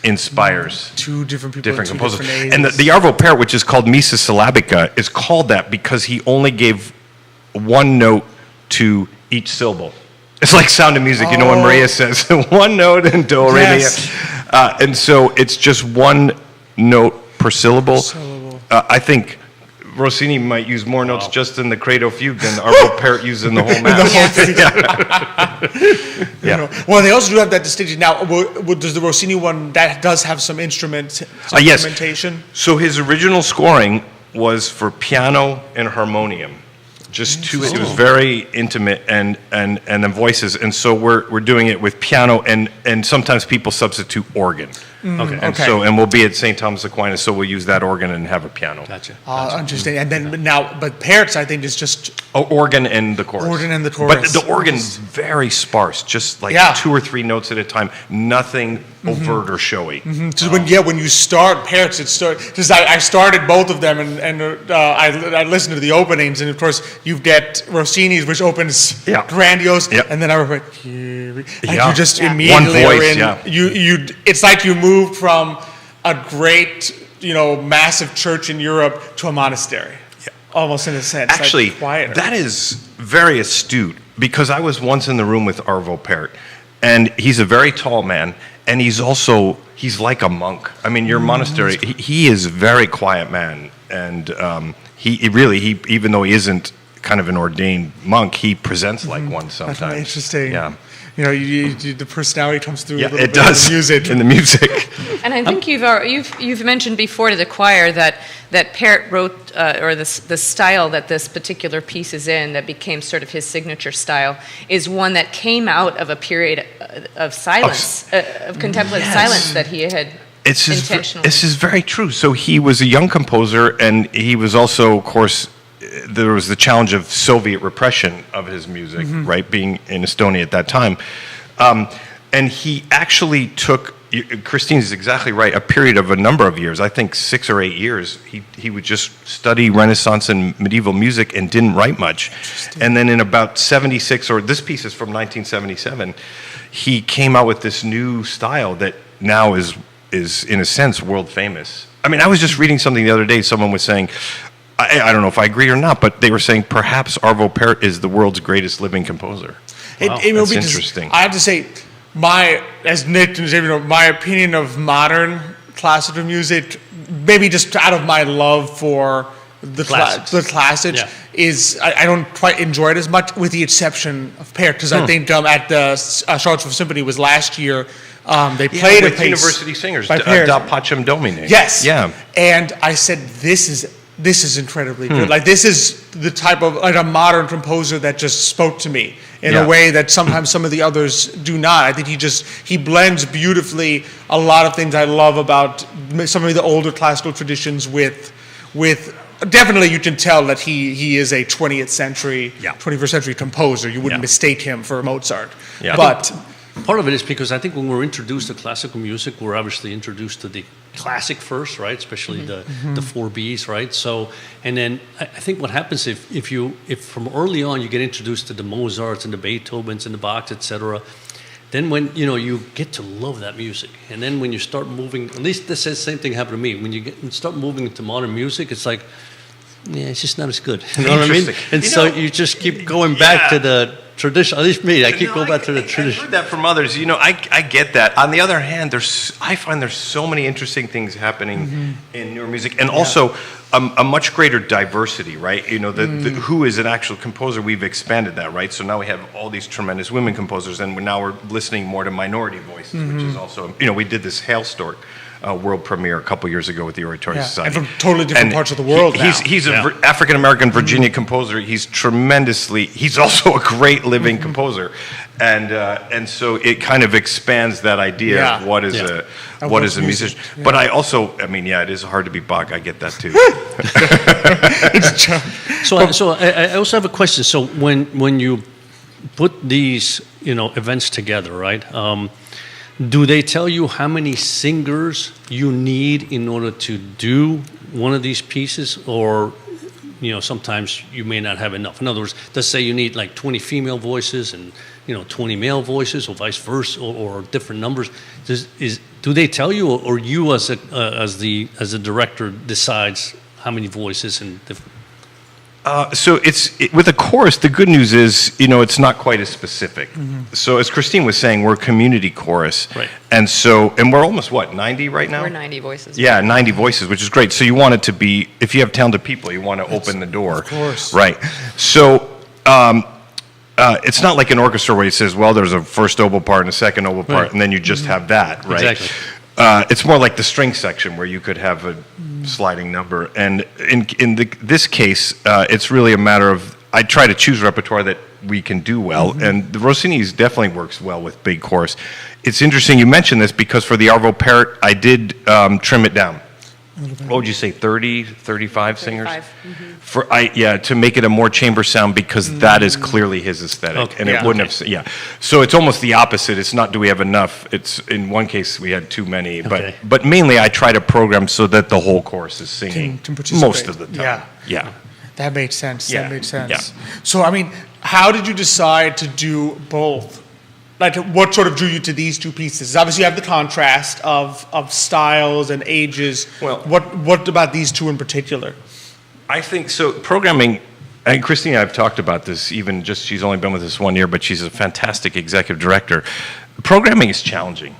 inspires two different people, different two composers. different ages. And the Arvo Pärt, which is called Missa Syllabica, is called that because he only gave one note to each syllable. It's like Sound of Music, you know, when Maria says one note and do, re, mi. And so it's just one note per syllable. I think Rossini might use more notes just in the Credo Fugue than Arvo Pärt used in the whole mass. Well, they also do have that distinction. Now, does the Rossini one, that does have some instrumentation? Yes. So his original scoring was for piano and harmonium. Just two. It was very intimate, and then voices. And so we're doing it with piano, and sometimes people substitute organ. And we'll be at St. Thomas Aquinas, so we'll use that organ and have a piano. Gotcha. Interesting. And then but Pärt's, I think, is just organ and the chorus. Organ and the chorus. But the organ's very sparse, just like 2 or 3 notes at a time. Nothing overt or showy. So when you start Pärt's, because I started both of them, and I listened to the openings, and of course you get Rossini's, which opens grandiose, and then I remember, you just immediately one voice, are in. You it's like you moved from a great, massive church in Europe to a monastery, almost in a sense. Actually, like quieter. That is very astute, because I was once in the room with Arvo Pärt, and he's a very tall man, and he's like a monk. I mean, your monastery, he is a very quiet man, and he really, even though he isn't kind of an ordained monk, he presents like one sometimes. That's interesting. Yeah. The personality comes through a little it bit does. in the music. And I think you've mentioned before to the choir that Pärt wrote, or the style that this particular piece is in, that became sort of his signature style, is one that came out of a period of silence, of contemplative silence that he had intentionally. This is very true. So he was a young composer, and he was also, of course, there was the challenge of Soviet repression of his music, right, being in Estonia at that time. And he actually took, Christine is exactly right, a period of a number of years, I think 6 or 8 years, he would just study Renaissance and medieval music and didn't write much. And then in about 76, or this piece is from 1977, he came out with this new style that now is in a sense world famous. I mean, I was just reading something the other day, someone was saying, I don't know if I agree or not, but they were saying perhaps Arvo Pärt is the world's greatest living composer. Wow. That's interesting. I have to say, as Nick and Xavier know, my opinion of modern classical music, maybe just out of my love for the classics, is I don't quite enjoy it as much, with the exception of Pärt, because I think at the Charlottesville Symphony was last year. They played with University Singers, Da Pacem Domine. Yes. Yeah. And I said, this is incredibly good. Like, this is the type of, like, a modern composer that just spoke to me in a way that sometimes some of the others do not. I think he blends beautifully a lot of things I love about some of the older classical traditions with definitely you can tell that he is a 20th century, 21st century composer. You wouldn't mistake him for Mozart. Yeah. But part of it is because I think when we're introduced to classical music, we're obviously introduced to the classic first, right? Especially the 4 Bs, right? So, and then I think what happens if from early on you get introduced to the Mozarts and the Beethovens and the Bachs, etc., then when you get to love that music, and then when you start moving, at least this same thing happened to me. When you start moving into modern music, it's like, yeah, it's just not as good. You know what I mean? Interesting. And so you just keep going back to the tradition. At least me, I keep going back to the I've tradition. heard that from others. I get that. On the other hand, I find there's so many interesting things happening in newer music, and also a much greater diversity, right? Who is an actual composer? We've expanded that, right? So now we have all these tremendous women composers, and now we're listening more to minority voices, which is also, we did this Hailstork world premiere a couple years ago with the Oratory Society. And from totally different parts of the world now. He's an African-American Virginia composer. He's he's also a great living composer. And so it kind of expands that idea of what is a musician. Yeah. But I also, it is hard to be Bach. I get that too. So I also have a question. So when you put these events together, right? Do they tell you how many singers you need in order to do one of these pieces, or sometimes you may not have enough? In other words, let's say you need like 20 female voices and 20 male voices, or vice versa, or different numbers. Do they tell you, or you as a director decides how many voices and different? So with a chorus, the good news is, it's not quite as specific. So as Christine was saying, we're a community chorus. Right. And we're almost, 90 right now? We're 90 voices. Yeah, 90 voices, which is great. So you want it to be, if you have talented people, you want to open the door. Of course. Right. So it's not like an orchestra where it says, well, there's a first oboe part and a second oboe part, and then you just have that, right? Exactly. It's more like the string section where you could have a sliding number. And in this case, it's really a matter of, I try to choose repertoire that we can do well. And the Rossini's definitely works well with big chorus. It's interesting you mentioned this because for the Arvo Pärt, I did trim it down. What would you say, 30, 35 singers? 35. To make it a more chamber sound, because that is clearly his aesthetic. Okay. And it wouldn't have, So it's almost the opposite. It's not, do we have enough? It's, in one case, we had too many. Okay. But mainly I try to program so that the whole chorus is singing Can participate. most of the time. Yeah. That made sense. Yeah. That made sense. Yeah. So, how did you decide to do both? Like, what sort of drew you to these two pieces? Obviously, you have the contrast of styles and ages. Well- what about these two in particular? I think so. Programming, and Christine and I have talked about this, she's only been with us 1 year, but she's a fantastic executive director. Programming is challenging.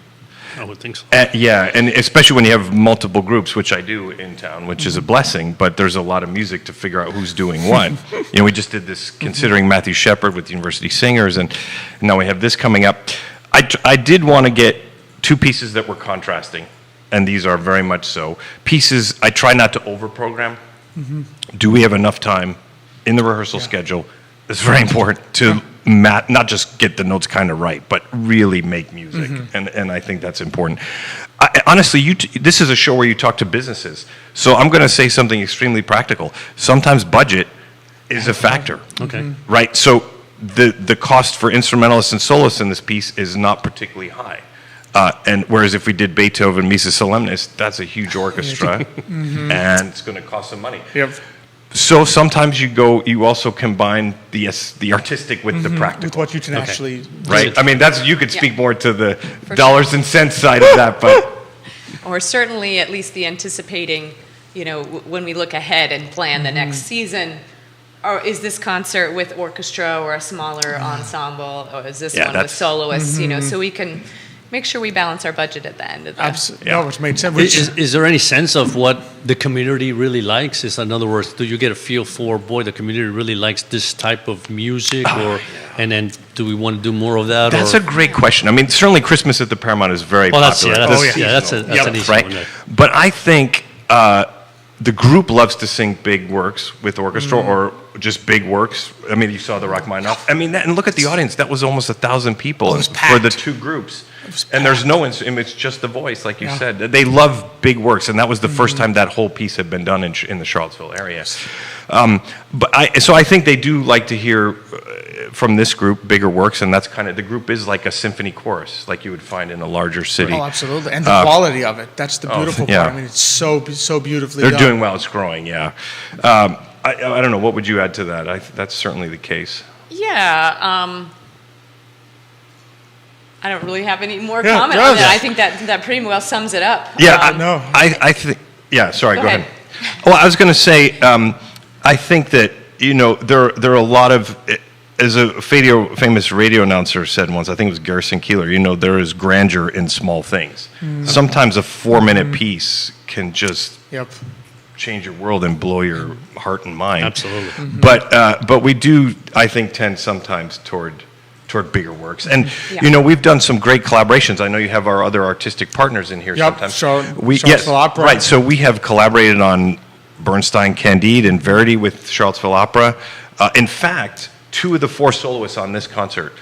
I would think so. And especially when you have multiple groups, which I do in town, which is a blessing, but there's a lot of music to figure out who's doing what. We just did this considering Matthew Shepard with the University Singers, and now we have this coming up. I did want to get two pieces that were contrasting, and these are very much so. Pieces, I try not to over-program. Do we have enough time in the rehearsal schedule? It's very important to not just get the notes kind of right, but really make music, and I think that's important. Honestly, this is a show where you talk to businesses, so I'm going to say something extremely practical. Sometimes budget is a factor. Okay. Right? So the cost for instrumentalists and soloists in this piece is not particularly high. And whereas if we did Beethoven Missa Solemnis, that's a huge orchestra, and it's going to cost some money. Yep. So sometimes you also combine the artistic with the practical. With what you can actually Right? You could speak more to the For dollars and cents side of that, but Or certainly at least the anticipating, when we look ahead and plan the next season, or is this concert with orchestra or a smaller ensemble, or is this one with that's- soloists, so we can make sure we balance our budget at the end of that. Absolutely. No, which made sense. Which, Is there any sense of what the community really likes? In other words, do you get a feel for, the community really likes this type of music, and then do we want to do more of that? that's or? a great question. Certainly Christmas at the Paramount is very popular. That's an easy right? one. There. But I think the group loves to sing big works with orchestra or just big works. You saw the Rachmaninoff. And look at the audience. That was almost 1,000 people it was for the packed. two groups. And there's no instrument. It's just the voice, like you said. They love big works, and that was the first time that whole piece had been done in the Charlottesville area. So I think they do like to hear from this group bigger works, and that's kind of, the group is like a symphony chorus, like you would find in a larger city. oh, absolutely. And the quality of it. That's the beautiful yeah. part. It's so beautifully They're done. doing well. It's growing. Yeah. I don't know. What would you add to that? That's certainly the case. Yeah. I don't really have any more Yeah, comment yeah. on that. I think that pretty well sums it up. Yeah, no. I think. Yeah, sorry. Go Go ahead. ahead. Well, I was going to say, I think that there are a lot of, as a famous radio announcer said once, I think it was Garrison Keillor. There is grandeur in small things. Sometimes a 4-minute piece can just Yep. change your world and blow your heart and mind. Absolutely. But we do, I think, tend sometimes toward bigger works. And Yeah. we've done some great collaborations. I know you have our other artistic partners in here Yep, sometimes. Charlottesville Opera. Right. So we have collaborated on Bernstein Candide and Verdi with Charlottesville Opera. In fact, 2 of the 4 soloists on this concert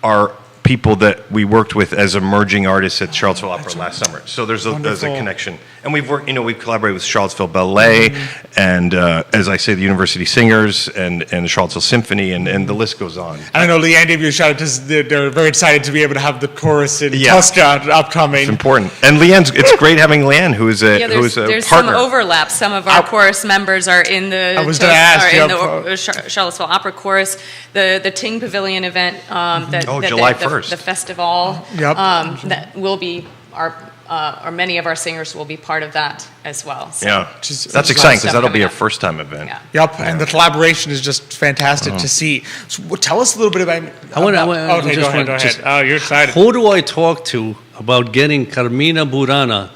are people that we worked with as emerging artists at Charlottesville Opera last summer. So there's a Wonderful. connection. And we've worked, we've collaborated with Charlottesville Ballet and, as I say, the University Singers and the Charlottesville Symphony, and the list goes on. And I know Leanne gave you a shout out. They're very excited to be able to have the chorus in Yeah. Tosca upcoming. It's important. And it's great having Leanne, who is a There's partner. some overlap. Some of our chorus members are in the I was gonna ask, are in yep. the Charlottesville Opera Chorus. The Ting Pavilion event July 1st. the festival Yep. that will be or many of our singers will be part of that as well. So, Yeah. Just- That's just exciting because stuff that'll be coming a up. first-time event. Yeah. Yep, and the collaboration is just fantastic to see. So, tell us a little bit about. I Okay, just go ahead. want- just- Oh, you're excited. Who do I talk to about getting Carmina Burana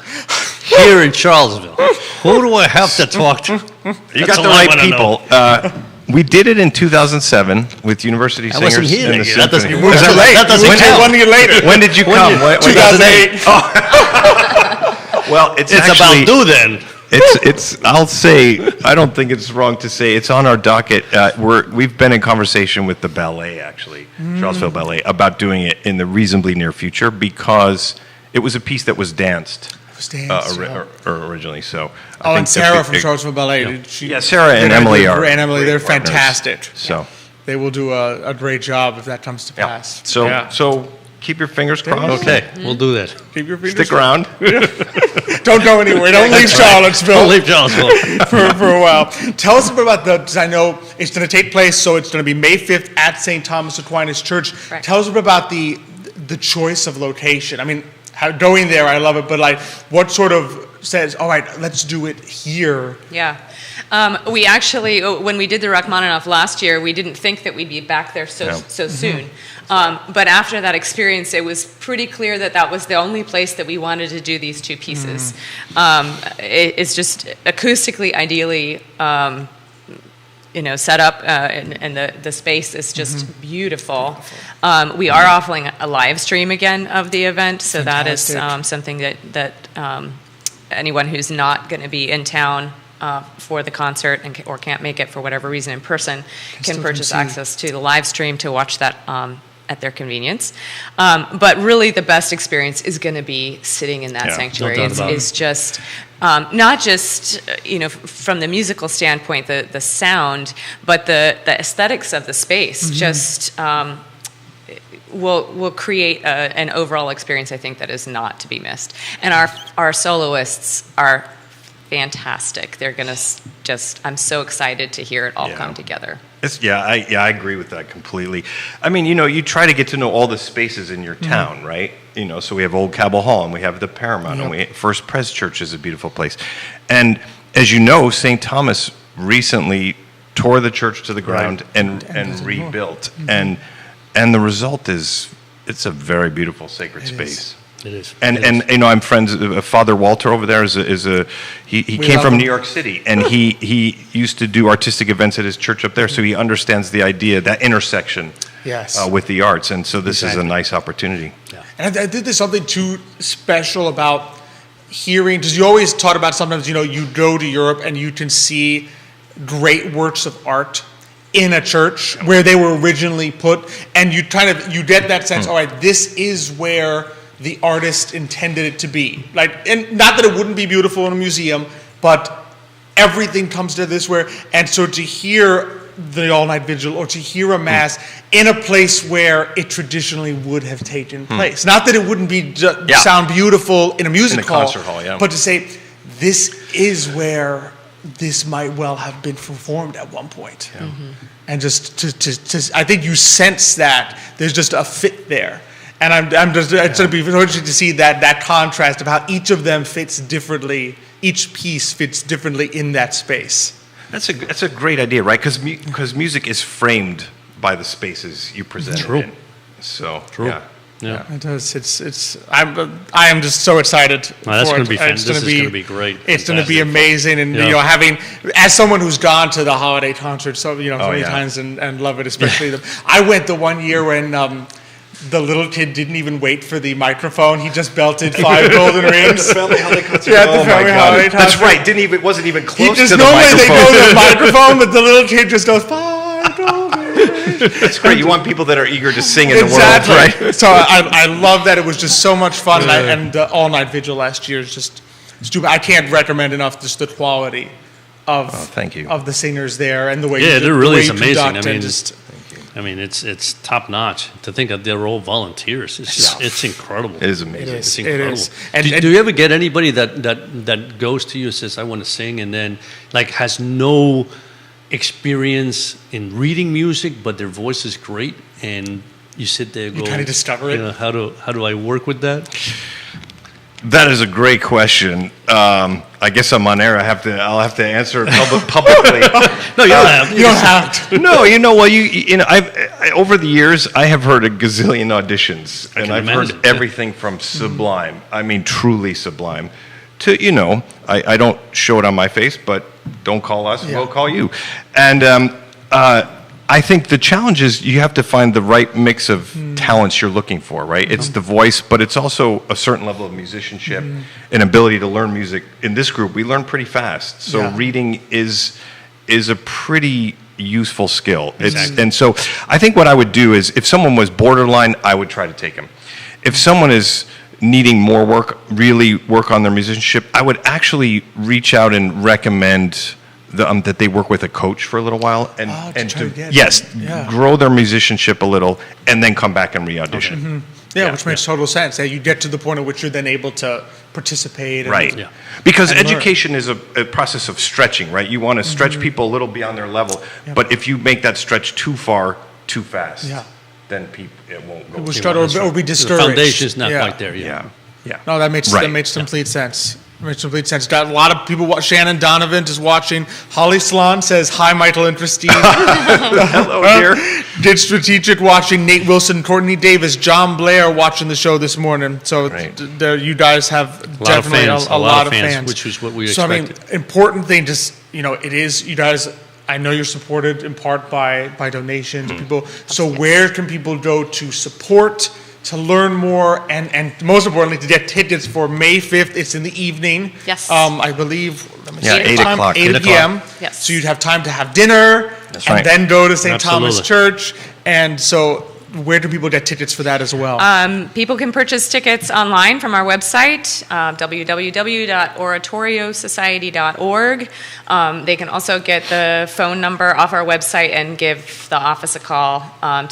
here in Charlottesville? Who do I have to talk to? You That's got the all I right wanna know. people. We did it in 2007 with University I Singers wasn't here and the then. That doesn't- Symphony. You moved Is too that- late. that doesn't You moved count. 1 year later. When did you come? 2008. Well, it's It's actually, about due then. It's. I'll say. I don't think it's wrong to say it's on our docket. We've been in conversation with the ballet, actually, Charlottesville Ballet, about doing it in the reasonably near future because it was a piece that was danced. Originally, so. I Oh, think and Sarah that from Charlottesville Ballet. Yeah, Sarah and Emily are And Emily, they're great partners. fantastic. So. They will do a great job if that comes to Yeah. pass. So Yeah. so keep your fingers crossed. Okay, we'll do that. Keep your fingers Stick around. Don't go anywhere. Don't leave Charlottesville. Don't leave Charlottesville. for a while. Tell us a bit about because I know it's going to take place, so it's going to be May 5th at St. Thomas Aquinas Church. Correct. Tell us a bit about the choice of location. I mean, going there, I love it, but like, what sort of says, all right, let's do it here? Yeah. We actually, when we did the Rachmaninoff last year, we didn't think that we'd be back there so soon. But after that experience, it was pretty clear that that was the only place that we wanted to do these 2 pieces. It's just acoustically, ideally, set up, and the space is just beautiful. We are offering a live stream again of the event, so that is something that anyone who's not going to be in town for the concert or can't make it for whatever reason in person can purchase access to the live stream to watch that at their convenience. But really the best experience is going to be sitting in that sanctuary. No doubt about it. It's just not just from the musical standpoint, the sound, but the aesthetics of the space just will create an overall experience, I think, that is not to be missed. And our soloists are fantastic. They're going to I'm so excited to hear it all come together. I agree with that completely. I mean, you try to get to know all the spaces in your town, right? So we have Old Cabell Hall, and we have the Paramount, and First Pres Church is a beautiful place. And as you know, St. Thomas recently tore the church to the ground and rebuilt. And the result is, it's a very beautiful sacred space. It is. And I'm friends. Father Walter over there he came from New York City, and he used to do artistic events at his church up there, so he understands the idea, that intersection with the arts, and so this is a nice opportunity. Yeah. And I think there's something too special about hearing, because you always talk about sometimes, you go to Europe and you can see great works of art in a church where they were originally put, and you get that sense, all right, this is where the artist intended it to be. And not that it wouldn't be beautiful in a museum, but everything comes to this and so to hear the all-night vigil or to hear a mass in a place where it traditionally would have taken place. Not that it wouldn't be sound beautiful in a music hall, concert hall, but to say, this is where this might well have been performed at one point. And just to I think you sense that there's just a fit there. And it's going to be interesting to see that contrast of how each of them fits differently. Each piece fits differently in that space. That's a great idea, right? Because music is framed by the spaces you present it in. So yeah. Yeah. It does. I am just so excited. That's for going it. to be fun. This is going to be great. It's going to be Fantastic. amazing, and Yeah. having as someone who's gone to the holiday concert so many yeah. times and love it, especially I went the one year when the little kid didn't even wait for the microphone. He just belted 5 golden rings. Family holiday concert. Yeah, at the Oh my family God. holiday That's concert. right. Wasn't even He close just to the normally they microphone. go to the microphone, but the little kid just goes 5 golden rings. That's great. You want people that are eager to sing in Exactly. the world, right? So I love that. It was just so much fun, and the all-night vigil last year is just stupid. I can't recommend enough just the quality of thank you. of the singers there and the way Yeah, you, it the really way is you amazing. conduct I mean, and just it's top notch. To think that they're all volunteers, it's just it's incredible. It is amazing. It is. It's incredible. And- do, and- do you ever get anybody that goes to you and says, "I want to sing," and then like has no experience in reading music, but their voice is great, and you sit there, and go, kinda discover it? How do I work with that? That is a great question. I guess I'm on air. I'll have to answer it publicly. No, you don't have. you don't have to. No, well, over the years, I have heard a gazillion auditions, and can I've imagine, heard everything from sublime. I mean, truly sublime. To I don't show it on my face, but don't call us, we'll call you. And I think the challenge is you have to find the right mix of talents you're looking for, right? It's the voice, but it's also a certain level of musicianship, an ability to learn music. In this group, we learn pretty fast. So Yeah. reading is a pretty useful skill. And so I think what I would do is if someone was borderline, I would try to take them. If someone is needing more work, really work on their musicianship, I would actually reach out and recommend that they work with a coach for a little while and try to get- yeah. grow their musicianship a little and then come back and re-audition. Yeah, which makes total sense. Yeah, you get to the point at which you're then able to participate. And, Right. Yeah. Because And learn. education is a process of stretching, right? You want to stretch people a little beyond their level, but if you make that stretch too far, too fast, Yeah. then it won't go. We'll start or be The discouraged. foundation is not Yeah. quite there yet. Yeah. Yeah. No, that makes Right. complete sense. Makes complete sense. Got a lot of people. Shannon Donovan is watching. Holly Salon says hi, Michael and Christine. Hello, dear. Did Strategic watching. Nate Wilson, Courtney Davis, John Blair watching the show this morning. So Right. you guys have lot of definitely fans, a lot of fans, which is what we So I mean, expected. important thing, just it is you guys. I know you're supported in part by donations, people. So where can people go to support, to learn more, and most importantly, to get tickets for May 5th? It's in the evening. Yes. I believe. Let me Yeah, see the 8 time, o'clock. 8 8 p.m. Yes. So you'd have time to have dinner That's and right. then go to St. Thomas Absolutely. Church. And so, where do people get tickets for that as well? People can purchase tickets online from our website, www.oratoriosociety.org. They can also get the phone number off our website and give the office a call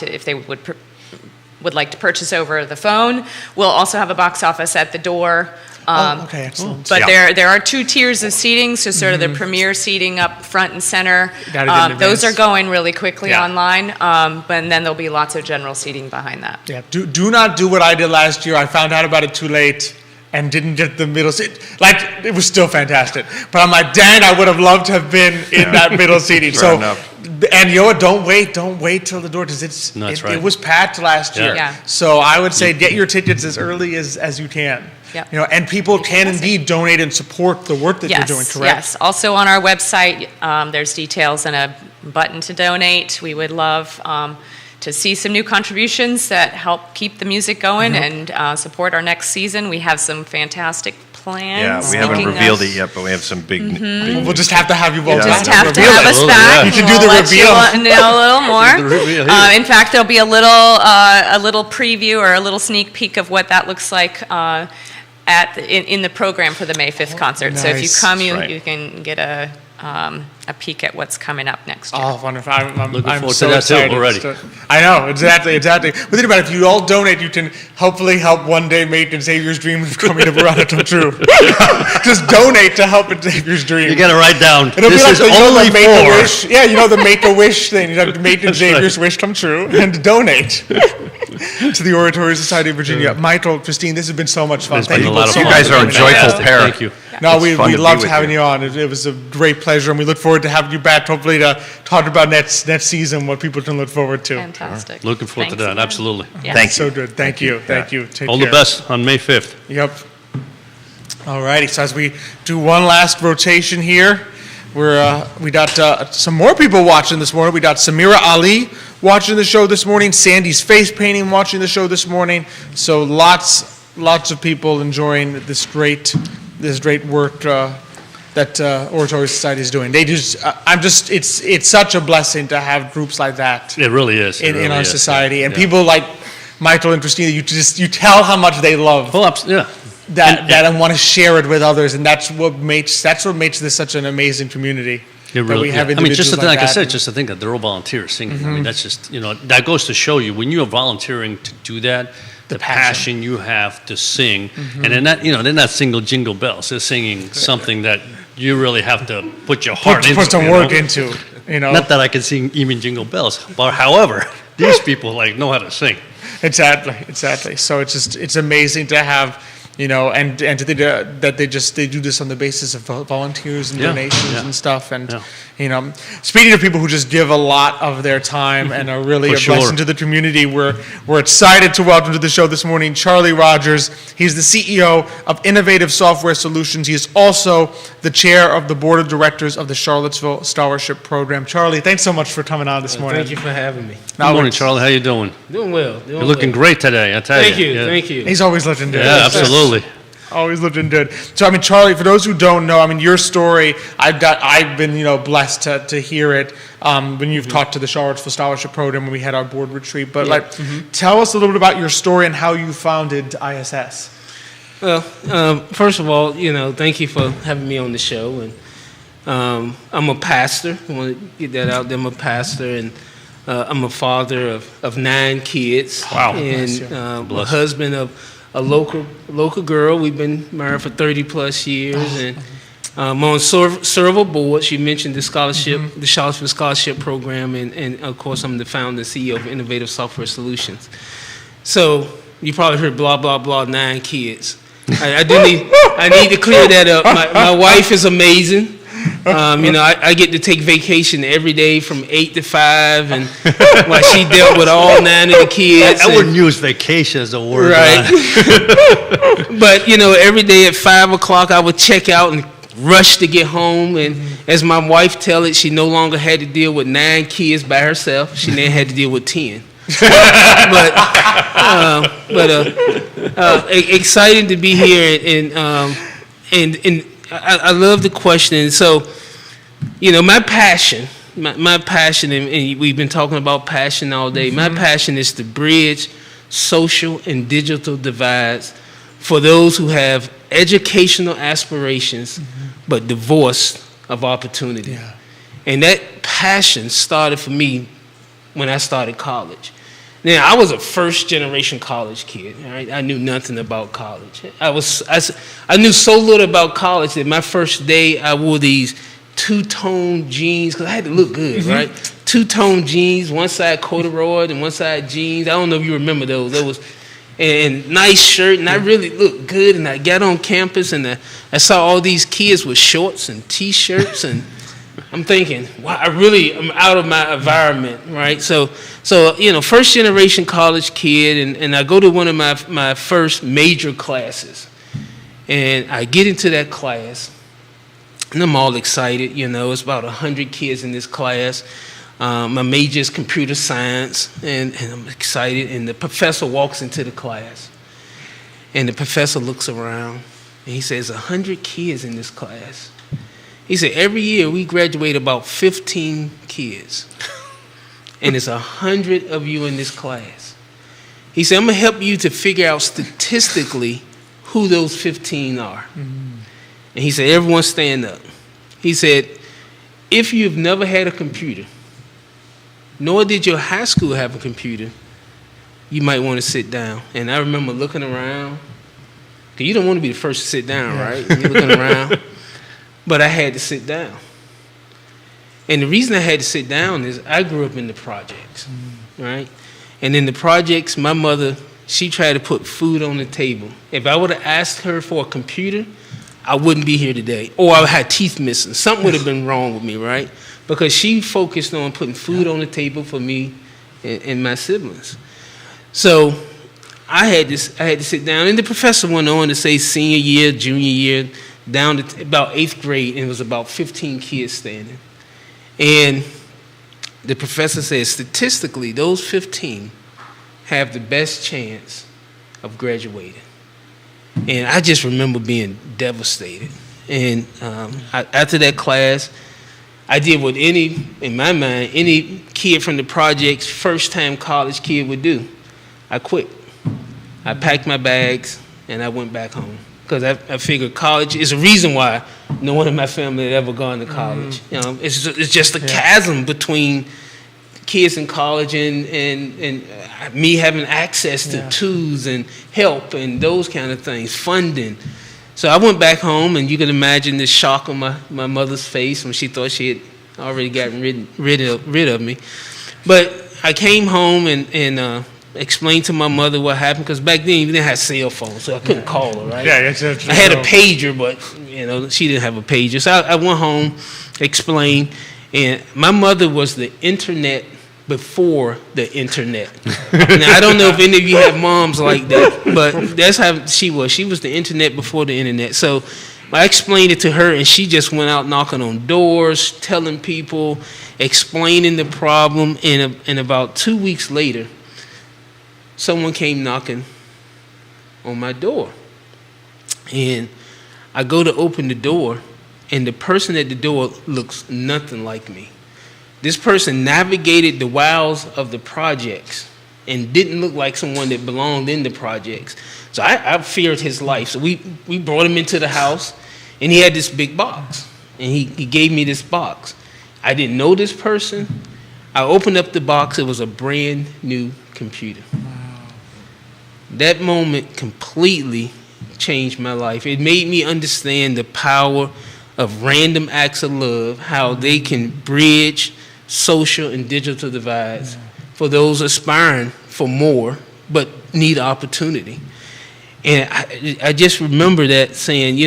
if they would like to purchase over the phone. We'll also have a box office at the door. Okay, excellent. But Yeah. there are 2 tiers of seating, so sort of the premier seating up front and center. Gotta get in Those are advance. going really quickly Yeah. online, and then there'll be lots of general seating behind that. Yeah, do not do what I did last year. I found out about it too late and didn't get the middle seat. Like, it was still fantastic. But I'm like, dang, I would have loved to have been in that middle seating. Fair So, enough. and you know what, don't wait till the door, because No, that's it right. was packed last Yeah. year. Yeah. So I would say get your tickets as early as you can. Yeah. And people can indeed donate and support the work that you're doing, correct? Yes. Also on our website, there's details and a button to donate. We would love to see some new contributions that help keep the music going and support our next season. We have some fantastic plans. Yeah, we haven't Speaking revealed of- it yet, but we have some big. We'll just have to have you both Yeah. back Just and have to reveal have it. us Oh, back. yeah. You can and do we'll the let you reveal. know a little more. The reveal, yeah. In fact, there'll be a little preview or a little sneak peek of what that looks like in the program for the May 5th concert. So if you nice. come, Right. you can get a peek at what's coming up next year. Oh, wonderful. I'm Looking I'm forward so to that too excited. already. I know, exactly. But think about it, if you all donate, you can hopefully help one day make Xavier's dream of coming to Verona come true. Just donate to help Xavier's dream. You got to write down. It'll This be like is the, only the Make-A-Wish. for. Yeah, the Make-A-Wish thing. You have to make Xavier's wish come true and donate. to the Oratory Society of Virginia. Michael, Christine, this has been so much fun. It's Thank been you a lot both of so fun. much You guys are a for coming. joyful Fantastic. pair. Thank you. No, It's we fun to be loved with having you. you on. It was a great pleasure, and we look forward to having you back, hopefully, to talk about next season, what people can look forward to. Fantastic. Looking forward to Thanks that. again. Absolutely. Yeah. Thank So good. Thank you. Thank you. Take All care. the best on May 5th. Yep. All righty. So as we do one last rotation here, we got some more people watching this morning. We got Samira Ali watching the show this morning. Sandy's Face Painting watching the show this morning. So lots of people enjoying this great work that Oratory Society is doing. It's such a blessing to have groups like that It really is. It in really our is. society, and Yeah. people like Michael and Christina. You tell how much they love Oh, yeah. that and want to share it with others, and that's what makes this such an amazing community. It that really, we have I mean, just individuals to think, like I that. said, just to think that they're all volunteers singing. I mean, that's just, that goes to show you when you are volunteering to do that, the passion you have to sing, and they're not singing jingle bells. They're singing something that you really have to put your heart into. put some you work know? into. Not that I can sing even jingle bells, but however, these people know how to sing. Exactly. So it's amazing to have, and to think that they do this on the basis of volunteers and Yeah, donations yeah, and stuff. And, yeah. speaking of people who just give a lot of their time and are really For a sure. blessing to the community, we're excited to welcome to the show this morning Charlie Rogers. He's the CEO of Innovative Software Solutions. He is also the chair of the board of directors of the Charlottesville Scholarship Program. Charlie, thanks so much for coming on this morning. Thank you for having me. Good morning, Charlie. How you doing? Doing well. You're looking great today, I tell Thank you. you. Yeah. Thank you. He's always looking good. Yeah, absolutely. Always looking good. So, Charlie, for those who don't know, your story, I've been, blessed to hear it when you've talked to the Charlottesville Scholarship Program when we had our board retreat. But, tell us a little bit about your story and how you founded ISS. Well, first of all, thank you for having me on the show. And I'm a pastor. I want to get that out there. I'm a pastor, and I'm a father of 9 kids. Wow. And a Bless. husband of a local girl. We've been married for 30 plus years, and I'm on several boards. You mentioned the scholarship, the Charlottesville Scholarship Program, and of course I'm the founder and CEO of Innovative Software Solutions. So you probably heard blah blah blah 9 kids. I need to clear that up. My wife is amazing. I get to take vacation every day from 8 to 5, and while she dealt with all 9 of the kids. I wouldn't use vacation as a word. Right. But, every day at 5 o'clock, I would check out and rush to get home. And as my wife tell it, she no longer had to deal with 9 kids by herself. She now had to deal with 10. Excited to be here, and I love the question. So, my passion, and we've been talking about passion all day. My passion is to bridge social and digital divides for those who have educational aspirations but divorced of opportunity. Yeah. And that passion started for me when I started college. Now, I was a first-generation college kid. All right? I knew nothing about college. I knew so little about college that my first day I wore these two-tone jeans because I had to look good, right? Two-tone jeans, one side corduroy and one side jeans. I don't know if you remember those. That was and nice shirt, and I really looked good. And I got on campus, and I saw all these kids with shorts and T-shirts, and I'm thinking, wow, I'm out of my environment, right? So first generation college kid, and I go to one of my first major classes, and I get into that class, and I'm all excited. It's about 100 kids in this class. My major is computer science, and I'm excited. And the professor walks into the class, and the professor looks around, and he says, 100 kids in this class. He said, every year we graduate about 15 kids, and it's 100 of you in this class. He said, I'm going to help you to figure out statistically who those 15 are. And he said, everyone stand up. He said, if you've never had a computer, nor did your high school have a computer, you might want to sit down. And I remember looking around, because you don't want to be the first to sit down, right? You're looking around. But I had to sit down. And the reason I had to sit down is I grew up in the projects, right? And in the projects, my mother, she tried to put food on the table. If I would have asked her for a computer, I wouldn't be here today. Or I had teeth missing. Something would have been wrong with me, right? Because she focused on putting food on the table for me and my siblings. So I had to sit down. And the professor went on to say senior year, junior year, down to about 8th grade, and it was about 15 kids standing. And the professor said, statistically, those 15 have the best chance of graduating. And I just remember being devastated. And after that class, I did what in my mind, any kid from the projects, first-time college kid would do. I quit. I packed my bags, and I went back home. Because I figured college is a reason why no one in my family had ever gone to college. You know, it's just a chasm between kids in college and me having access to tools and help and those kind of things, funding. So I went back home, and you can imagine the shock on my mother's face when she thought she had already gotten rid of me. But I came home and explained to my mother what happened, because back then we didn't have cell phones, so I couldn't call her, right? Yeah, I had a pager, but she didn't have a pager. So I went home, explained, and my mother was the internet before the internet. Now, I don't know if any of you have moms like that, but that's how she was. She was the internet before the internet. So I explained it to her, and she just went out knocking on doors, telling people, explaining the problem, and about 2 weeks later, someone came knocking on my door. And I go to open the door, and the person at the door looks nothing like me. This person navigated the wilds of the projects and didn't look like someone that belonged in the projects. So I feared his life. So we brought him into the house, and he had this big box. And he gave me this box. I didn't know this person. I opened up the box. It was a brand new computer. That moment completely changed my life. It made me understand the power of random acts of love, how they can bridge social and digital divides for those aspiring for more but need opportunity. And I just remember that saying,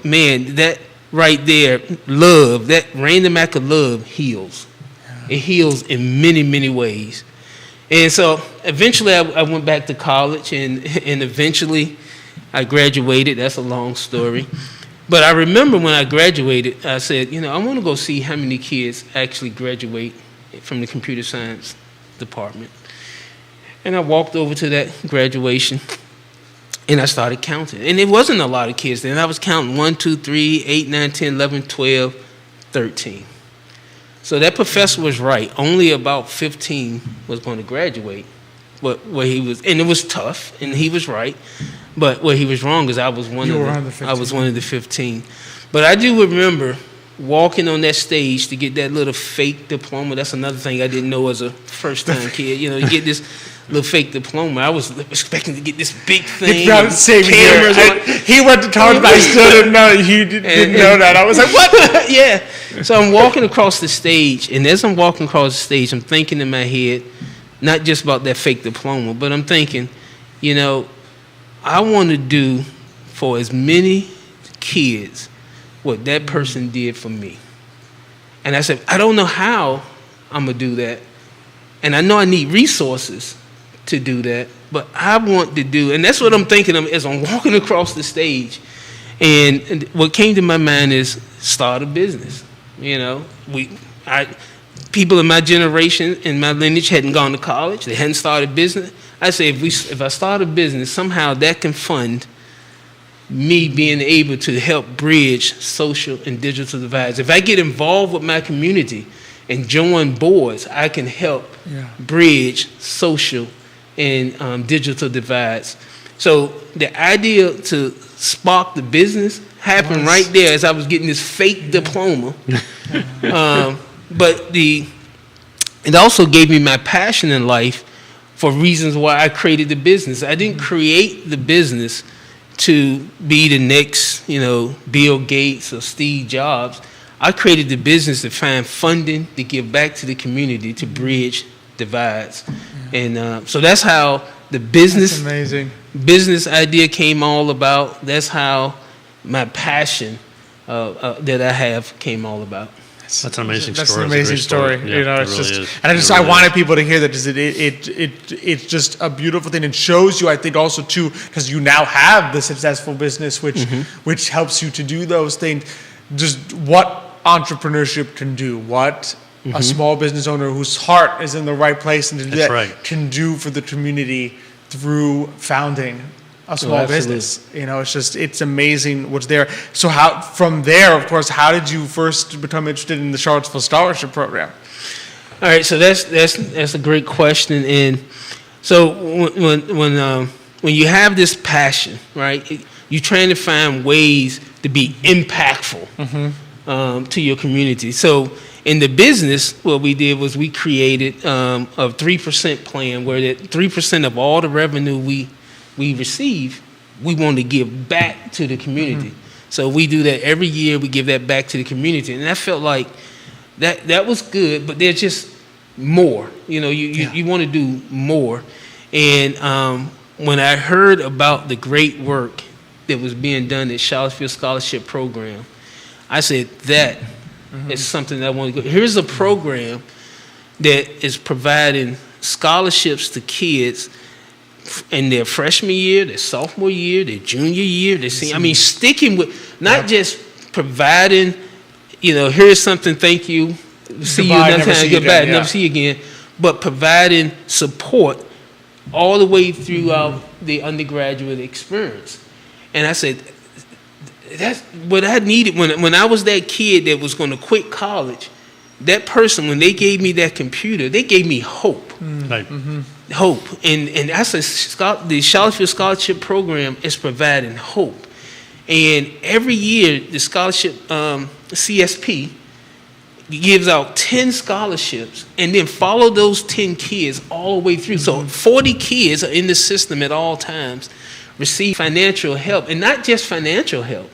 man, that right there, love, that random act of love heals. It heals in many, many ways. And so eventually I went back to college, and eventually I graduated. That's a long story. But I remember when I graduated, I said, I want to go see how many kids actually graduate from the computer science department. And I walked over to that graduation, and I started counting. And it wasn't a lot of kids then. I was counting 1, 2, 3, 8, 9, 10, 11, 12, 13. So that professor was right. Only about 15 was going to graduate. But where he was, and it was tough, and he was right. But where he was wrong is I was one of the 15. But I do remember walking on that stage to get that little fake diploma. That's another thing I didn't know as a first-time kid. You get this little fake diploma. I was expecting to get this big thing. He went to college, but I still didn't know. He didn't know that. I was like, what? Yeah. So I'm walking across the stage, and as I'm walking across the stage, I'm thinking in my head, not just about that fake diploma, but I'm thinking, I want to do for as many kids what that person did for me. And I said, I don't know how I'm going to do that. And I know I need resources to do that, but I want to do, and that's what I'm thinking of as I'm walking across the stage. And what came to my mind is start a business. People in my generation, in my lineage, hadn't gone to college. They hadn't started business. I say, if I start a business, somehow that can fund me being able to help bridge social and digital divides. If I get involved with my community and join boards, I can help bridge social and digital divides. So the idea to spark the business happened right there as I was getting this fake diploma. But it also gave me my passion in life for reasons why I created the business. I didn't create the business to be the next, Bill Gates or Steve Jobs. I created the business to find funding to give back to the community to bridge divides. And so that's how the That's amazing. business idea came all about. That's how my passion that I have came all about. That's an amazing That's story. an That's a amazing great story. Yeah, You know, it it's really just, is. and It I really wanted is. people to hear that. It's just a beautiful thing. It shows you, I think, also too, because you now have the successful business, which helps you to do those things. Just what entrepreneurship can do, what a small business owner whose heart is in the right place and to do That's that right. can do for the community through founding a small absolutely. business. You know, it's amazing what's there. So how, from there, of course, how did you first become interested in the Charlottesville Scholarship Program? All right, so that's a great question. And so when you have this passion, right, you're trying to find ways to be impactful to your community. So in the business, what we did was we created a 3% plan where that 3% of all the revenue we receive, we want to give back to the community. So we do that every year. We give that back to the community, and I felt like that was good. But there's just more. You know, you want to do more. And when I heard about the great work that was being done at Charlottesville Scholarship Program, I said that is something that I want to go. Here's a program that is providing scholarships to kids in their freshman year, their sophomore year, their junior year, their senior. I mean, sticking with not just providing, you know, here's something, thank you, see you Goodbye, another never time, see you goodbye, again, never see you again, but providing support all the way throughout the undergraduate experience. And I said, that's what I needed when I was that kid that was going to quit college. That person, when they gave me that computer, they gave me hope. Right. Hope. And I said, the Charlottesville Scholarship Program is providing hope. And every year, the scholarship, CSP, gives out 10 scholarships and then follow those 10 kids all the way through. So 40 kids are in the system at all times, receive financial help, and not just financial help,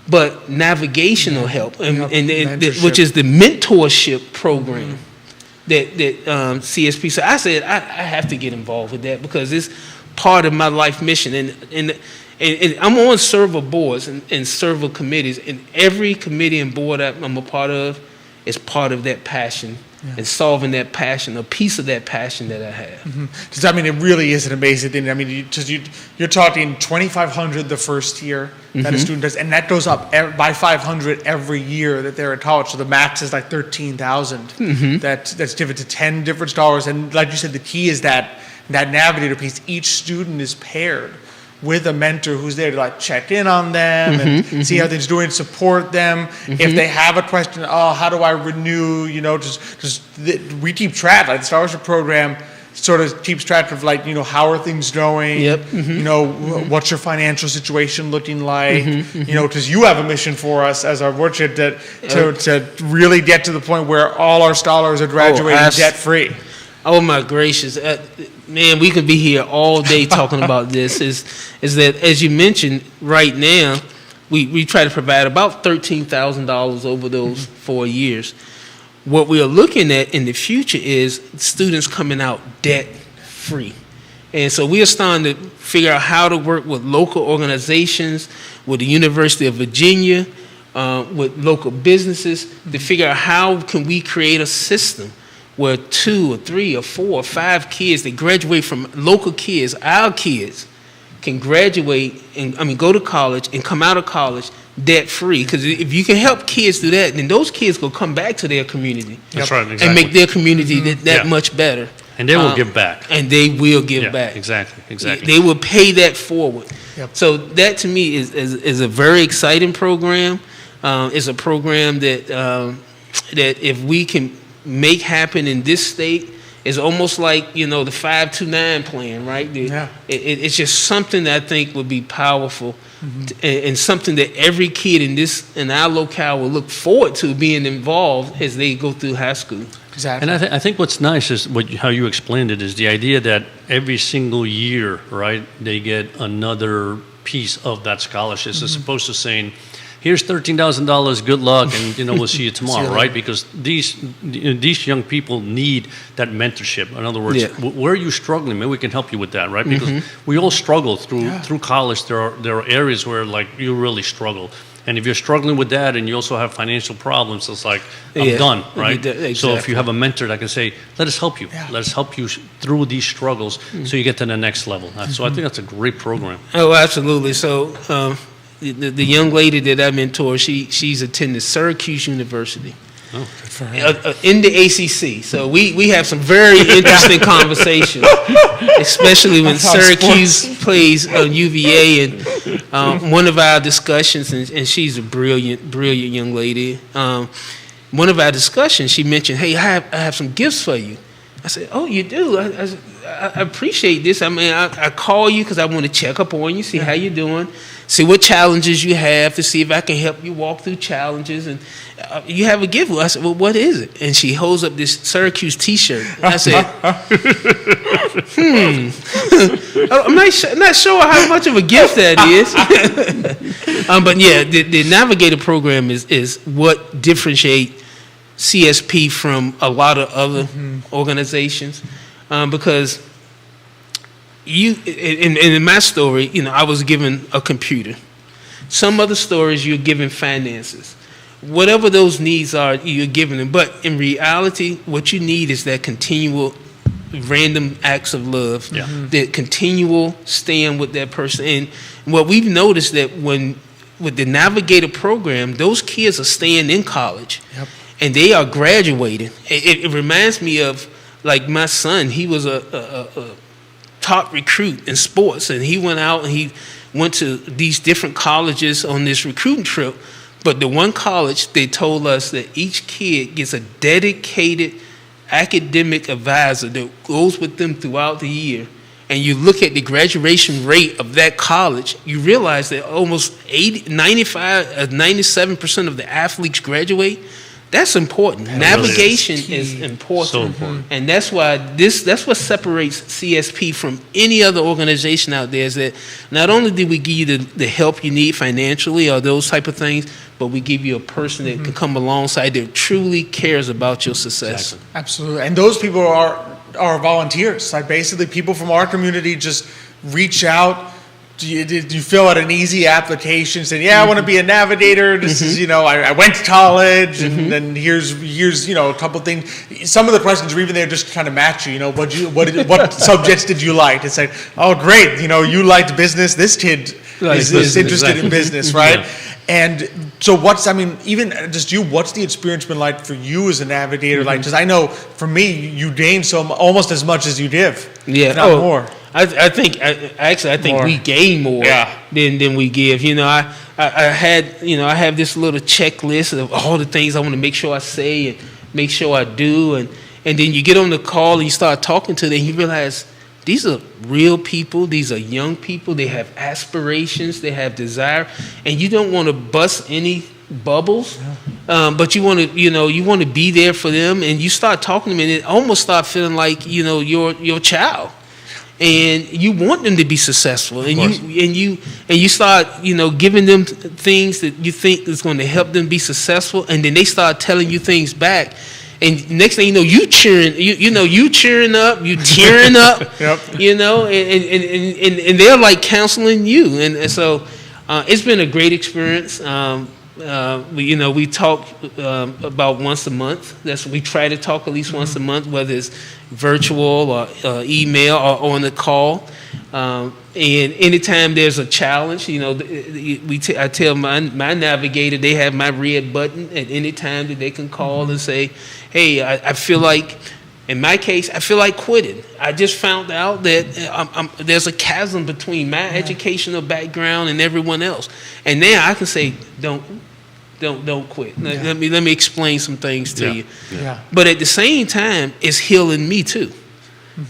but navigational help, which is the mentorship program that CSP. So I said, I have to get involved with that because it's part of my life mission. And I'm on several boards and several committees, and every committee and board I'm a part of is part of that passion and solving that passion, a piece of that passion that I have. Because I mean, it really is an amazing thing. I mean, you're talking 2,500 the first year that a student does, and that goes up by 500 every year that they're in college. So the max is like 13,000. That's given to 10 different scholars, and like you said, the key is that navigator piece. Each student is paired with a mentor who's there to like check in on them and see how they're doing, support them. If they have a question, how do I renew? You know, we keep track. Like the scholarship program sort of keeps track of like, you know, how are things going? You know, what's your financial situation looking like? You know, because you have a mission for us as our worship to really get to the point where all our scholars are graduating debt free. Oh my gracious, man, we could be here all day talking about this. Is that, as you mentioned, right now, we try to provide about $13,000 over those 4 years. What we are looking at in the future is students coming out debt free. And so we are starting to figure out how to work with local organizations, with the University of Virginia, with local businesses, to figure out how can we create a system where 2 or 3 or 4 or 5 kids that graduate from local kids, our kids, can graduate and go to college and come out of college debt free. Because if you can help kids do that, then those kids will come back to their community. That's right, exactly. And make their community that much better. And they will give back. And they will give back. Exactly. They will pay that forward. So that to me is a very exciting program. It's a program that if we can make happen in this state, is almost like, you know, the 529 plan, right? It's just something that I think would be powerful and something that every kid in our locale will look forward to being involved as they go through high school. Exactly. And I think what's nice is how you explained it is the idea that every single year, right, they get another piece of that scholarship as opposed to saying, here's $13,000, good luck, and we'll see you tomorrow, right? Because these young people need that mentorship. In other words, where are you struggling? Maybe we can help you with that, right? Because we all struggle through college. There are areas where like you really struggle. And if you're struggling with that and you also have financial problems, it's like, I'm done, right? Exactly. So if you have a mentor that can say, let us help you. Let us help you through these struggles so you get to the next level. So I think that's a great program. Oh, absolutely. So the young lady that I mentor, she's attended Syracuse University. Oh, good for her. In the ACC. So we have some very interesting conversations, especially when Syracuse plays UVA. And one of our discussions, and she's a brilliant young lady. One of our discussions, she mentioned, hey, I have some gifts for you. I said, oh, you do? I appreciate this. I mean, I call you because I want to check up on you, see how you're doing, see what challenges you have, to see if I can help you walk through challenges. And you have a gift. I said, well, what is it? And she holds up this Syracuse T-shirt. And I said, I'm not sure how much of a gift that is. But yeah, the Navigator program is what differentiates CSP from a lot of other organizations, because in my story, I was given a computer. Some other stories, you're given finances. Whatever those needs are, you're giving them. But in reality, what you need is that continual random acts of love, that continual stand with that person. And what we've noticed that with the Navigator program, those kids are staying in college. And they are graduating. It reminds me of, like, my son. He was a top recruit in sports, and he went out and he went to these different colleges on this recruiting trip. But the one college, they told us that each kid gets a dedicated academic advisor that goes with them throughout the year. And you look at the graduation rate of that college, you realize that almost 97% of the athletes graduate. That's important. Navigation is important. So important. And that's why that's what separates CSP from any other organization out there, is that not only do we give you the help you need financially or those type of things, but we give you a person that can come alongside that truly cares about your success. Exactly. Absolutely. And those people are volunteers. Like, basically people from our community just reach out. You fill out an easy application saying, I want to be a navigator. This is, I went to college, and then here's a couple things. Some of the questions are even there just trying to match you. What subjects did you like? It's like, oh, great. You liked business. This kid is interested in business, right? Yeah. And so what's the experience been like for you as a navigator? Like, because I know for me, you gain almost as much as you give. Yeah. If not more. I think more. We gain more than we give. I have this little checklist of all the things I want to make sure I say and make sure I do, and then you get on the call and you start talking to them, and you realize these are real people. These are young people. They have aspirations. They have desire, and you don't want to bust any bubbles, but you want to be there for them, and you start talking to them, and it almost start feeling like your child. And you want them to be successful, and you start giving them things that you think is going to help them be successful, and then they start telling you things back, and next thing you know, you cheering up, you tearing up, and they're like counseling you, and so it's been a great experience. We talk about once a month. We try to talk at least once a month, whether it's virtual or email or on the call. And anytime there's a challenge, I tell my navigator, they have my red button at any time that they can call and say, hey, I feel like, in my case, I feel like quitting. I just found out that there's a chasm between my educational background and everyone else. And now I can say, don't quit. Let me explain some things to you. Yeah. But at the same time, it's healing me too.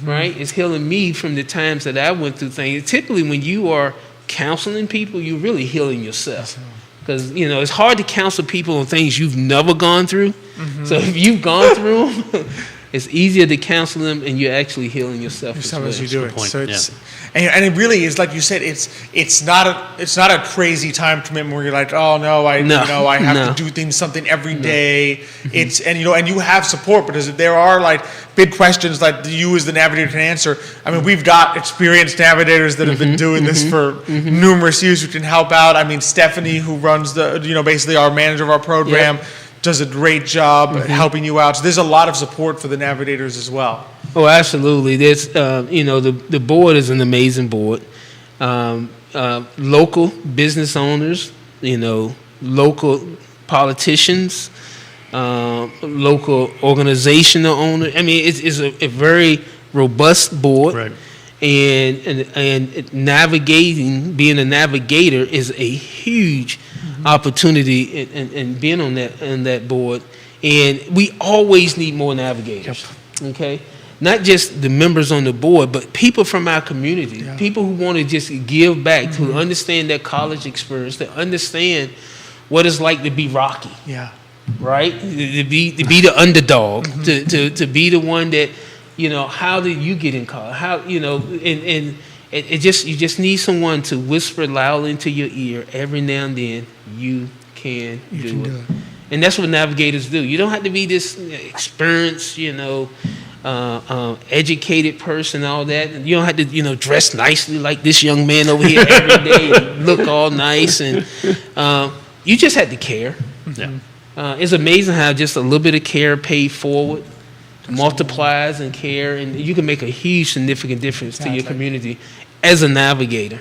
Right? It's healing me from the times that I went through things. Typically, when you are counseling people, you're really healing yourself. Because, it's hard to counsel people on things you've never gone through. So if you've gone through them, it's easier to counsel them, and you're actually healing yourself as well. As you do it. point, So it's, yeah. and it really is, like you said, it's not a crazy time commitment where you're like, oh no, I have to do something every day. It's, and you have support, because there are like big questions like you as the navigator can answer. I mean, we've got experienced navigators that have been doing this for numerous years who can help out. I mean, Stephanie, who runs basically our manager of our program, does a great job at helping you out. So there's a lot of support for the navigators as well. Oh, absolutely. There's, the board is an amazing board. Local business owners, local politicians, local organizational owners. I mean, it's a very robust board. Right. And being a navigator is a huge opportunity, and being on that board. And we always need more navigators. Okay, not just the members on the board, but people from our community, people who want to just give back, to understand their college experience, to understand what it's like to be Rocky. Yeah. Right, to be the underdog, to be the one that, how did you get in college? How, and you just need someone to whisper loud into your ear every now and then, you can do it. And that's what navigators do. You don't have to be this experienced, educated person, all that. You don't have to, dress nicely like this young man over here every day and look all nice. And you just have to care. Yeah. It's amazing how just a little bit of care paid forward multiplies in care, and you can make a huge, significant difference to your community as a navigator.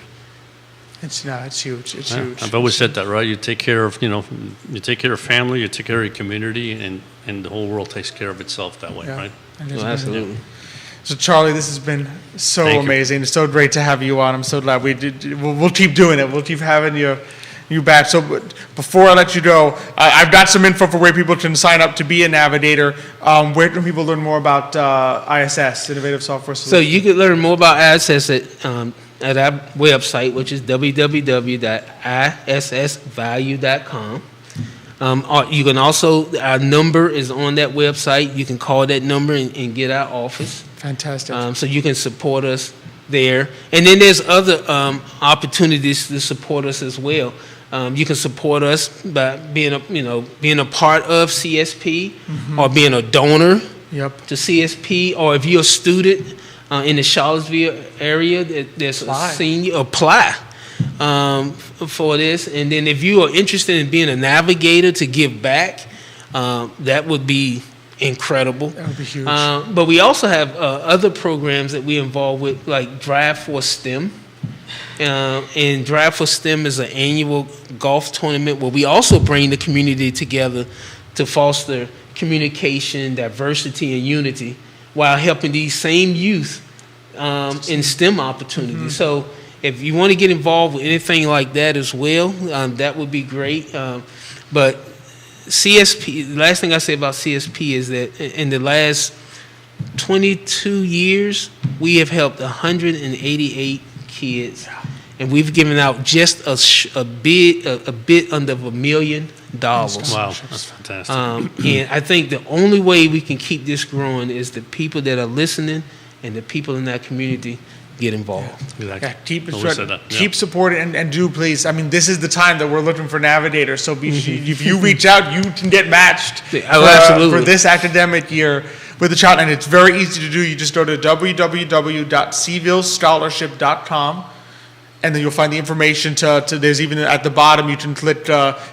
It's huge. It's Yeah, huge. I've always said that, right? You take care of, you take care of family, you take care of your community, and the whole world takes care of itself that way, Yeah. right? And it's Oh, been- absolutely. So Charlie, this has been so Thank you. amazing. It's so great to have you on. I'm so glad we'll keep doing it. We'll keep having you back. So before I let you go, I've got some info for where people can sign up to be a navigator. Where can people learn more about ISS, Innovative Software So Solutions? you can learn more about ISS at our website, which is www.issvalue.com. You can also, our number is on that website. You can call that number and get our office. Fantastic. So you can support us there. And then there's other opportunities to support us as well. You can support us by being a part of CSP, or being a donor Yep. to CSP, or if you're a student in the Charlottesville area, there's Apply. a senior, apply for this. And then if you are interested in being a navigator to give back, that would be incredible. That would be huge. But we also have other programs that we involve with, like Drive for STEM. And Drive for STEM is an annual golf tournament where we also bring the community together to foster communication, diversity, and unity, while helping these same youth in STEM opportunities. So if you want to get involved with anything like that as well, that would be great. But CSP, the last thing I say about CSP is that in the last 22 years, we have helped 188 kids, and we've given out just a bit under $1 million. Wow, that's fantastic. And I think the only way we can keep this growing is the people that are listening and the people in that community get involved. Exactly. Yeah, keep Always said that. Yeah. keep supporting and do please. I mean, this is the time that we're looking for navigators. So if you reach out, you can get matched Absolutely. for this academic year with the child. And it's very easy to do. You just go to www.cvillescholarship.com. And then you'll find the information to there's even at the bottom you can click,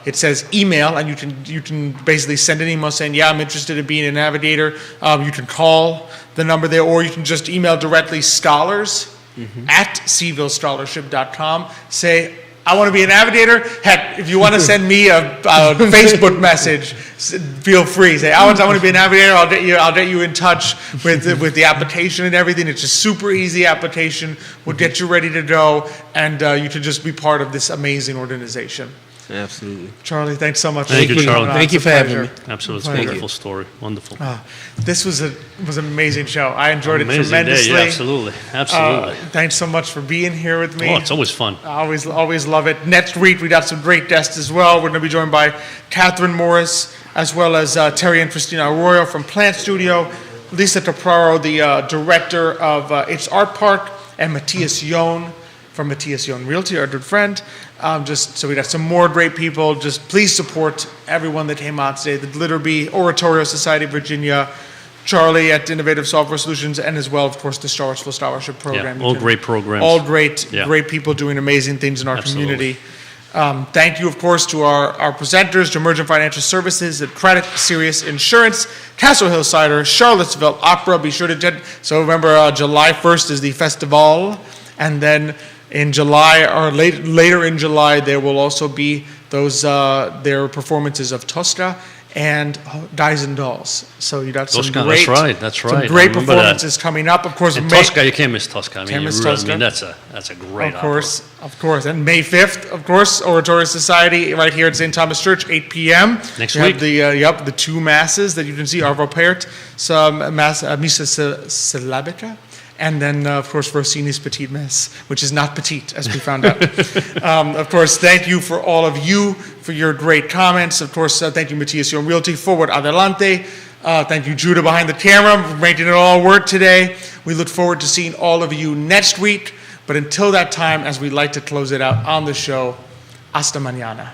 it says email, and you can basically send an email saying, yeah, I'm interested in being a navigator. You can call the number there, or you can just email directly scholars@cvillescholarship.com. Say, I want to be a navigator. Heck, if you want to send me a Facebook message, feel free. Say, I want to be a navigator. I'll get you in touch with the application and everything. It's a super easy application. We'll get you ready to go, and you can just be part of this amazing organization. Absolutely. Charlie, thanks so much. Thank you, Charlie. Thank you for having me. Absolutely. It's a Pleasure. wonderful story. Wonderful. This was an amazing show. I enjoyed it Amazing tremendously. day. Yeah, absolutely. Absolutely. Thanks so much for being here with me. Oh, it's always fun. I always love it. Next week, we got some great guests as well. We're going to be joined by Catherine Morris, as well as Terry and Christina Arroyo from Plant Studio. Lisa Tapraro, the director of It's Art Park, and Matthias Yohn from Matthias Yohn Realty, our good friend. Just so we got some more great people. Just please support everyone that came out today. The Glitter Bee, Oratorio Society of Virginia, Charlie at Innovative Software Solutions, and as well, of course, the Charlottesville Scholarship Program. Yeah, all great programs. All great, Yeah. great people doing amazing things in our Absolutely. community. Thank you, of course, to our presenters, to Emergent Financial Services, at Credit Serious Insurance, Castle Hill Cider, Charlottesville Opera. Be sure to so remember, July 1st is the festival, and then in July, or later in July, there will also be those their performances of Tosca and Guys and Dolls. So you got some Tosca, great, that's some right. I great remember that. performances coming up. Of course, And May- Tosca, you can't miss Tosca. I mean, Can't you miss really- Tosca. I mean, that's a great Of course, and May 5th, of course, Oratorio Society right here at St. Thomas Church, 8 p.m. Next We week. have the two masses that you can see, Arvo Pärt, some mass, Missa Syllabica, and then, of course, Rossini's Petite Mass, which is not petite, as we found out. Of course, thank you for all of you for your great comments. Of course, thank you, Matthias Yohn Realty, Forward Adelante. Thank you, Judah, behind the camera, for making it all work today. We look forward to seeing all of you next week. But until that time, as we like to close it out on the show, hasta mañana.